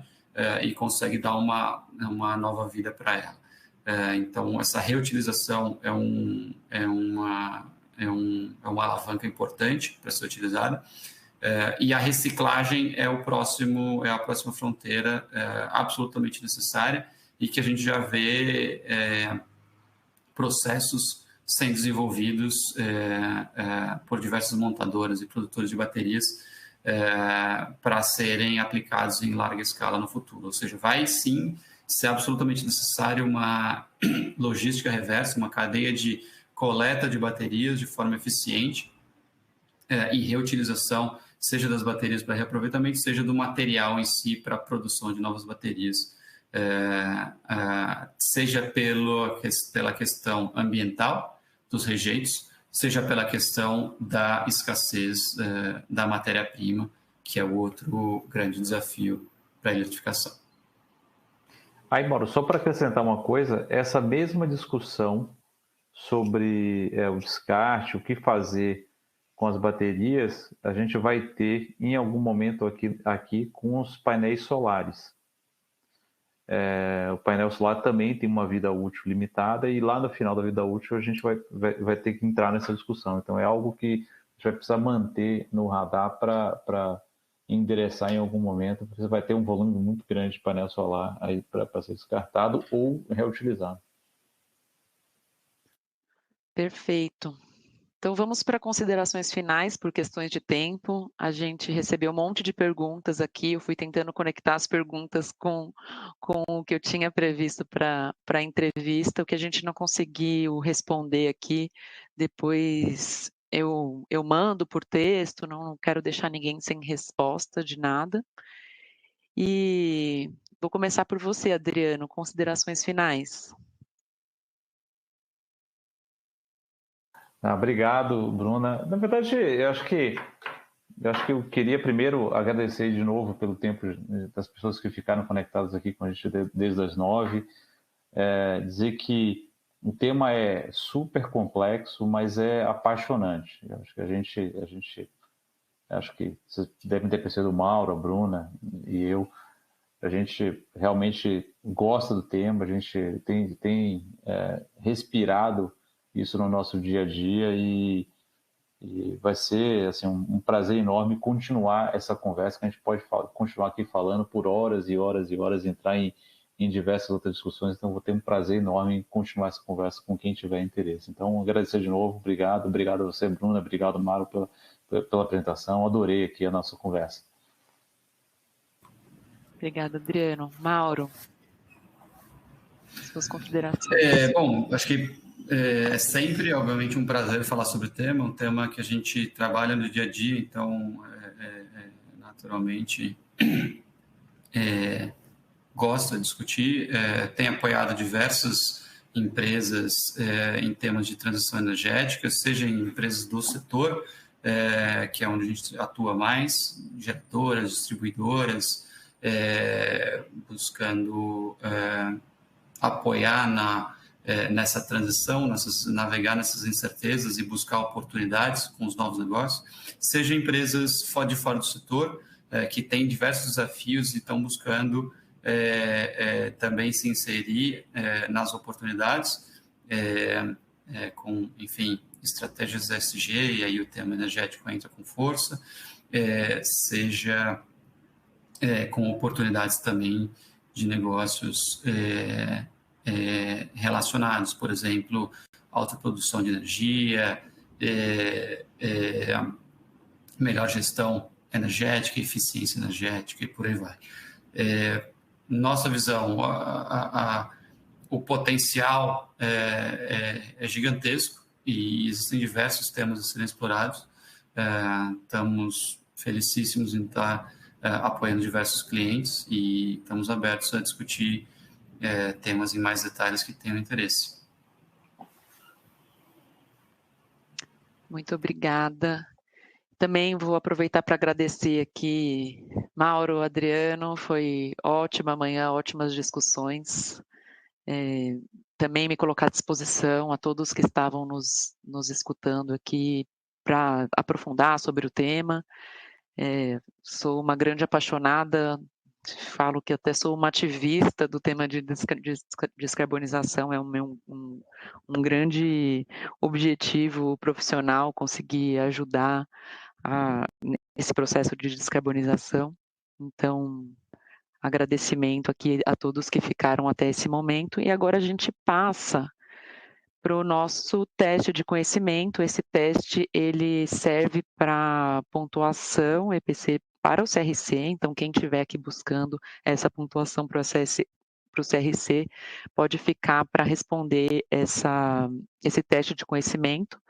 e consegue dar uma nova vida para ela. Então, essa reutilização é uma alavanca importante para ser utilizada. E a reciclagem é a próxima fronteira absolutamente necessária e que a gente já vê processos sendo desenvolvidos por diversas montadoras e produtores de baterias para serem aplicados em larga escala no futuro. Ou seja, vai sim ser absolutamente necessário uma logística reversa, uma cadeia de coleta de baterias de forma eficiente e reutilização, seja das baterias para reaproveitamento, seja do material em si para a produção de novas baterias, seja pela questão ambiental dos rejeitos, seja pela questão da escassez da matéria-prima, que é o outro grande desafio para a eletrificação. Aí, Mauro, só para acrescentar uma coisa, essa mesma discussão sobre o descarte, o que fazer com as baterias, a gente vai ter em algum momento aqui com os painéis solares. O painel solar também tem uma vida útil limitada e lá no final da vida útil a gente vai ter que entrar nessa discussão. Então é algo que a gente vai precisar manter no radar para endereçar em algum momento, porque você vai ter um volume muito grande de painel solar aí para ser descartado ou reutilizado. Perfeito. Então vamos para considerações finais por questões de tempo. A gente recebeu um monte de perguntas aqui, eu fui tentando conectar as perguntas com o que eu tinha previsto para a entrevista. O que a gente não conseguiu responder aqui, depois eu mando por texto, não quero deixar ninguém sem resposta de nada. E vou começar por você, Adriano, considerações finais. Obrigado, Bruna. Na verdade, eu acho que Eu acho que eu queria primeiro agradecer de novo pelo tempo das pessoas que ficaram conectadas aqui com a gente desde as 9. Dizer que o tema é super complexo, mas é apaixonante. Eu acho que acho que vocês devem ter percebido, o Mauro, a Bruna e eu, a gente realmente gosta do tema, a gente tem respirado isso no nosso dia a dia e vai ser assim, um prazer enorme continuar essa conversa, que a gente pode continuar aqui falando por horas e horas e horas, entrar em diversas outras discussões, então vou ter um prazer enorme em continuar essa conversa com quem tiver interesse. Então, agradecer de novo, obrigado a você, Bruna, obrigado, Mário, pela apresentação, adorei aqui a nossa conversa. Obrigada, Adriano. Mauro, suas considerações. Bom, acho que é sempre, obviamente, um prazer falar sobre o tema, um tema que a gente trabalha no dia a dia, então, naturalmente, gosta de discutir, tem apoiado diversas empresas em temas de transição energética, seja em empresas do setor, que é onde a gente atua mais, geradoras, distribuidoras, buscando apoiar nessa transição, navegar nessas incertezas e buscar oportunidades com os novos negócios, seja empresas de fora do setor, que têm diversos desafios e estão buscando também se inserir nas oportunidades, com, enfim, estratégias ESG, e aí o tema energético entra com força, seja com oportunidades também de negócios relacionados, por exemplo, alta produção de energia, melhor gestão energética, eficiência energética e por aí vai. Nossa visão, o potencial é gigantesco e existem diversos temas a serem explorados. Estamos felicíssimos em estar apoiando diversos clientes e estamos abertos a discutir temas em mais detalhes que tenham interesse. Muito obrigada. Também vou aproveitar para agradecer aqui, Mauro, Adriano, foi ótima amanhã, ótimas discussões. Também me colocar à disposição a todos que estavam nos escutando aqui para aprofundar sobre o tema. Sou uma grande apaixonada, falo que até sou uma ativista do tema de descarbonização, é um grande objetivo profissional conseguir ajudar esse processo de descarbonização. Então, agradecimento aqui a todos que ficaram até esse momento. E agora a gente passa para o nosso teste de conhecimento. Esse teste ele serve para pontuação EPC para o CRC. Então, quem estiver aqui buscando essa pontuação para o CRC pode ficar para responder esse teste de conhecimento.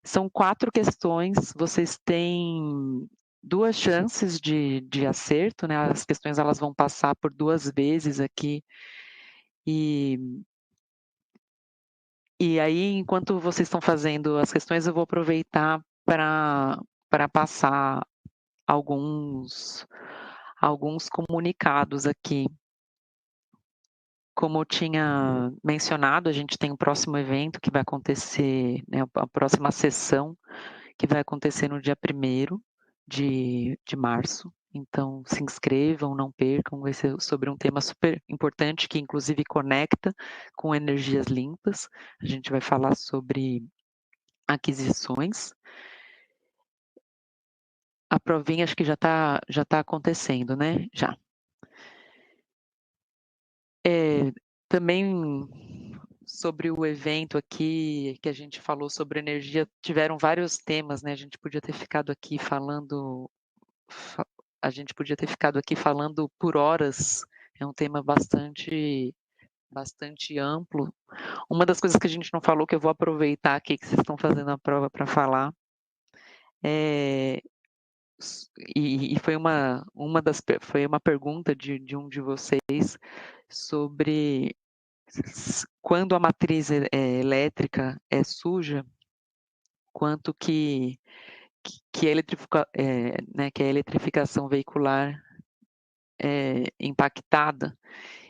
São 4 questões, vocês têm 2 chances de acerto, né? As questões elas vão passar por 2 vezes aqui. E aí, enquanto vocês estão fazendo as questões, eu vou aproveitar para passar alguns comunicados aqui. Como eu tinha mencionado, a gente tem um próximo evento que vai acontecer, né, a próxima sessão, que vai acontecer no dia 1º de março. Então, se inscrevam, não percam, vai ser sobre um tema super importante, que inclusive conecta com energias limpas. A gente vai falar sobre aquisições. A provinha acho que já tá acontecendo, né? Já. Também sobre o evento aqui, que a gente falou sobre energia, tiveram vários temas, né? A gente podia ter ficado aqui falando por horas, é um tema bastante amplo. Uma das coisas que a gente não falou, que eu vou aproveitar aqui que vocês estão fazendo a prova para falar, e foi uma pergunta de um de vocês sobre quando a matriz elétrica é suja, quanto que que a eletrificação veicular é impactada.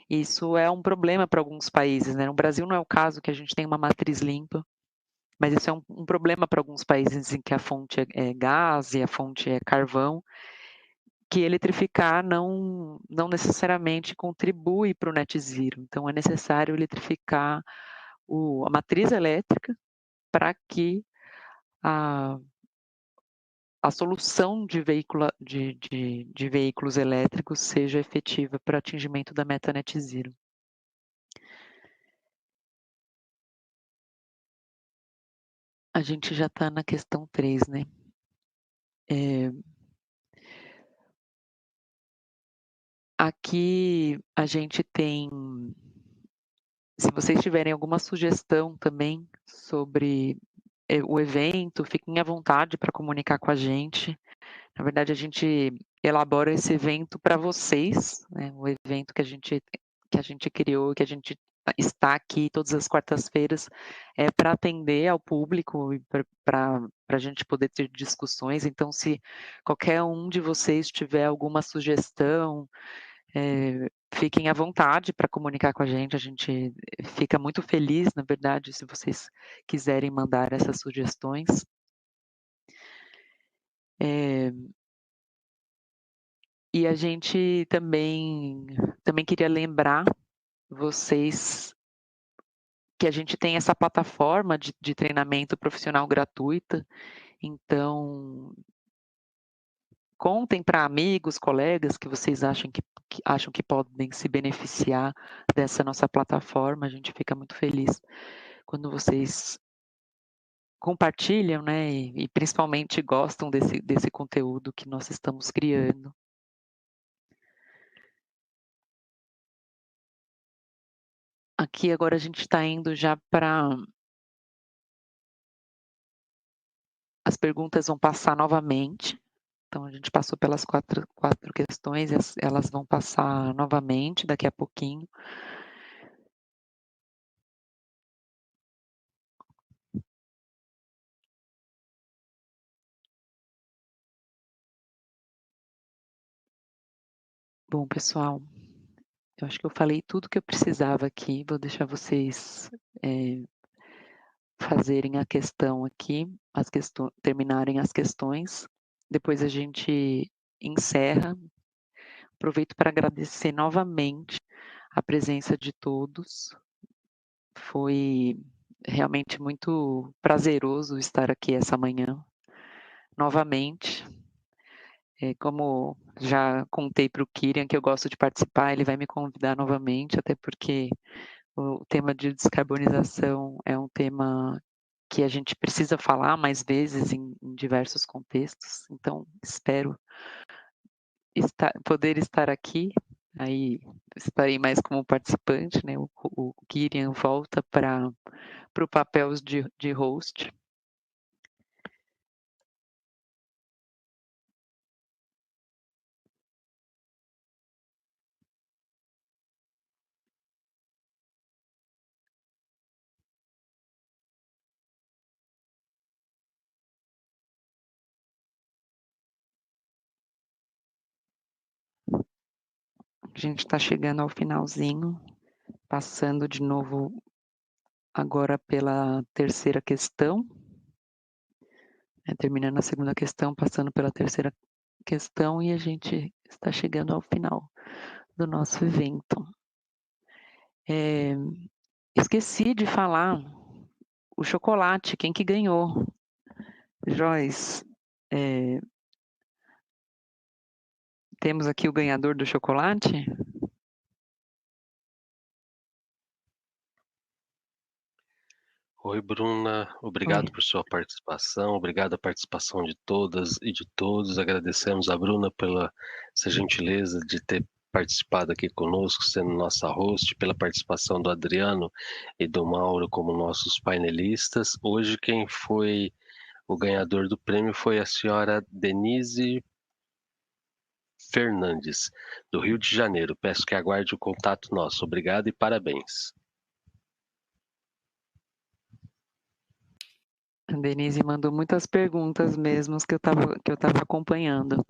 Isso é um problema para alguns países, né? No Brasil não é o caso, que a gente tem uma matriz limpa, mas isso é um problema para alguns países em que a fonte é gás e a fonte é carvão, que eletrificar não necessariamente contribui para o net zero. Então, é necessário eletrificar a matriz elétrica para que a solução de veículos elétricos seja efetiva para atingimento da meta net zero. A gente já está na questão 3, né? Aqui a gente tem, se vocês tiverem alguma sugestão também sobre o evento, fiquem à vontade para comunicar com a gente. Na verdade, a gente elabora esse evento para vocês, né? O evento que a gente criou, que a gente está aqui todas as quartas-feiras, é para atender ao público e para a gente poder ter discussões. Então, se qualquer um de vocês tiver alguma sugestão, fiquem à vontade para comunicar com a gente fica muito feliz, na verdade, se vocês quiserem mandar essas sugestões. E a gente também queria lembrar vocês que a gente tem essa plataforma de treinamento profissional gratuita, então contem para amigos, colegas que vocês acham que podem se beneficiar dessa nossa plataforma. A gente fica muito feliz quando vocês compartilham, né, e principalmente gostam desse conteúdo que nós estamos criando. Aqui agora a gente está indo já para... As perguntas vão passar novamente. Então, a gente passou pelas quatro questões, elas vão passar novamente daqui a pouquinho. Bom, pessoal, eu acho que eu falei tudo que eu precisava aqui. Vou deixar vocês fazerem a questão aqui, terminarem as questões. Depois a gente encerra. Aproveito para agradecer novamente a presença de todos. Foi realmente muito prazeroso estar aqui essa manhã, novamente. Como já contei para o Kirian que eu gosto de participar, ele vai me convidar novamente, até porque o tema de descarbonização é um tema que a gente precisa falar mais vezes em diversos contextos. Então, espero poder estar aqui. Aí estarei mais como participante, né? O Kirian volta para o papel de host. A gente está chegando ao finalzinho, passando de novo agora pela terceira questão. Terminando a segunda questão, passando pela terceira questão, e a gente está chegando ao final do nosso evento. Esqueci de falar o chocolate, quem que ganhou? Joyce, temos aqui o ganhador do chocolate? Oi, Bruna, obrigado por sua participação, obrigado a participação de todas e de todos. Agradecemos a Bruna pela essa gentileza de ter participado aqui conosco, sendo nossa host, pela participação do Adriano e do Mauro como nossos painelistas. Hoje quem foi o ganhador do prêmio foi a senhora Denise Fernandes, do Rio de Janeiro. Peço que aguarde o contato nosso. Obrigado e parabéns. A Denise mandou muitas perguntas mesmo que eu estava acompanhando.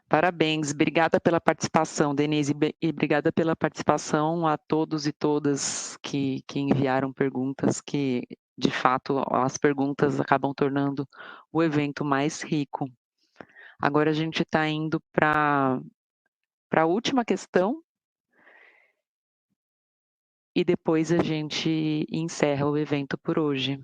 Parabéns, obrigada pela participação, Denise, e obrigada pela participação a todos e todas que enviaram perguntas, que de fato as perguntas acabam tornando o evento mais rico. Agora a gente está indo para a última questão e depois a gente encerra o evento por hoje.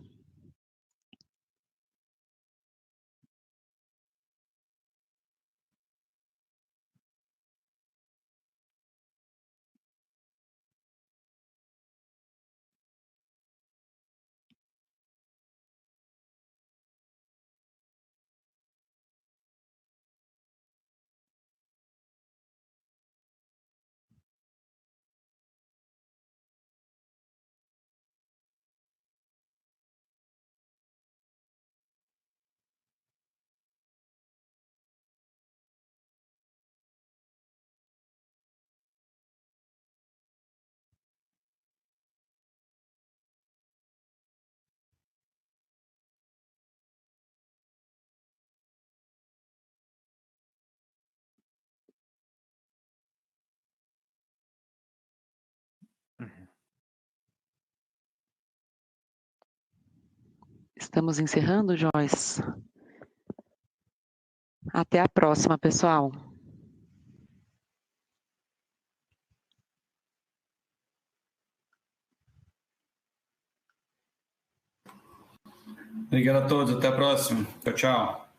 Estamos encerrando, Joyce? Até a próxima, pessoal. Obrigado a todos, até a próxima. Tchau, tchau.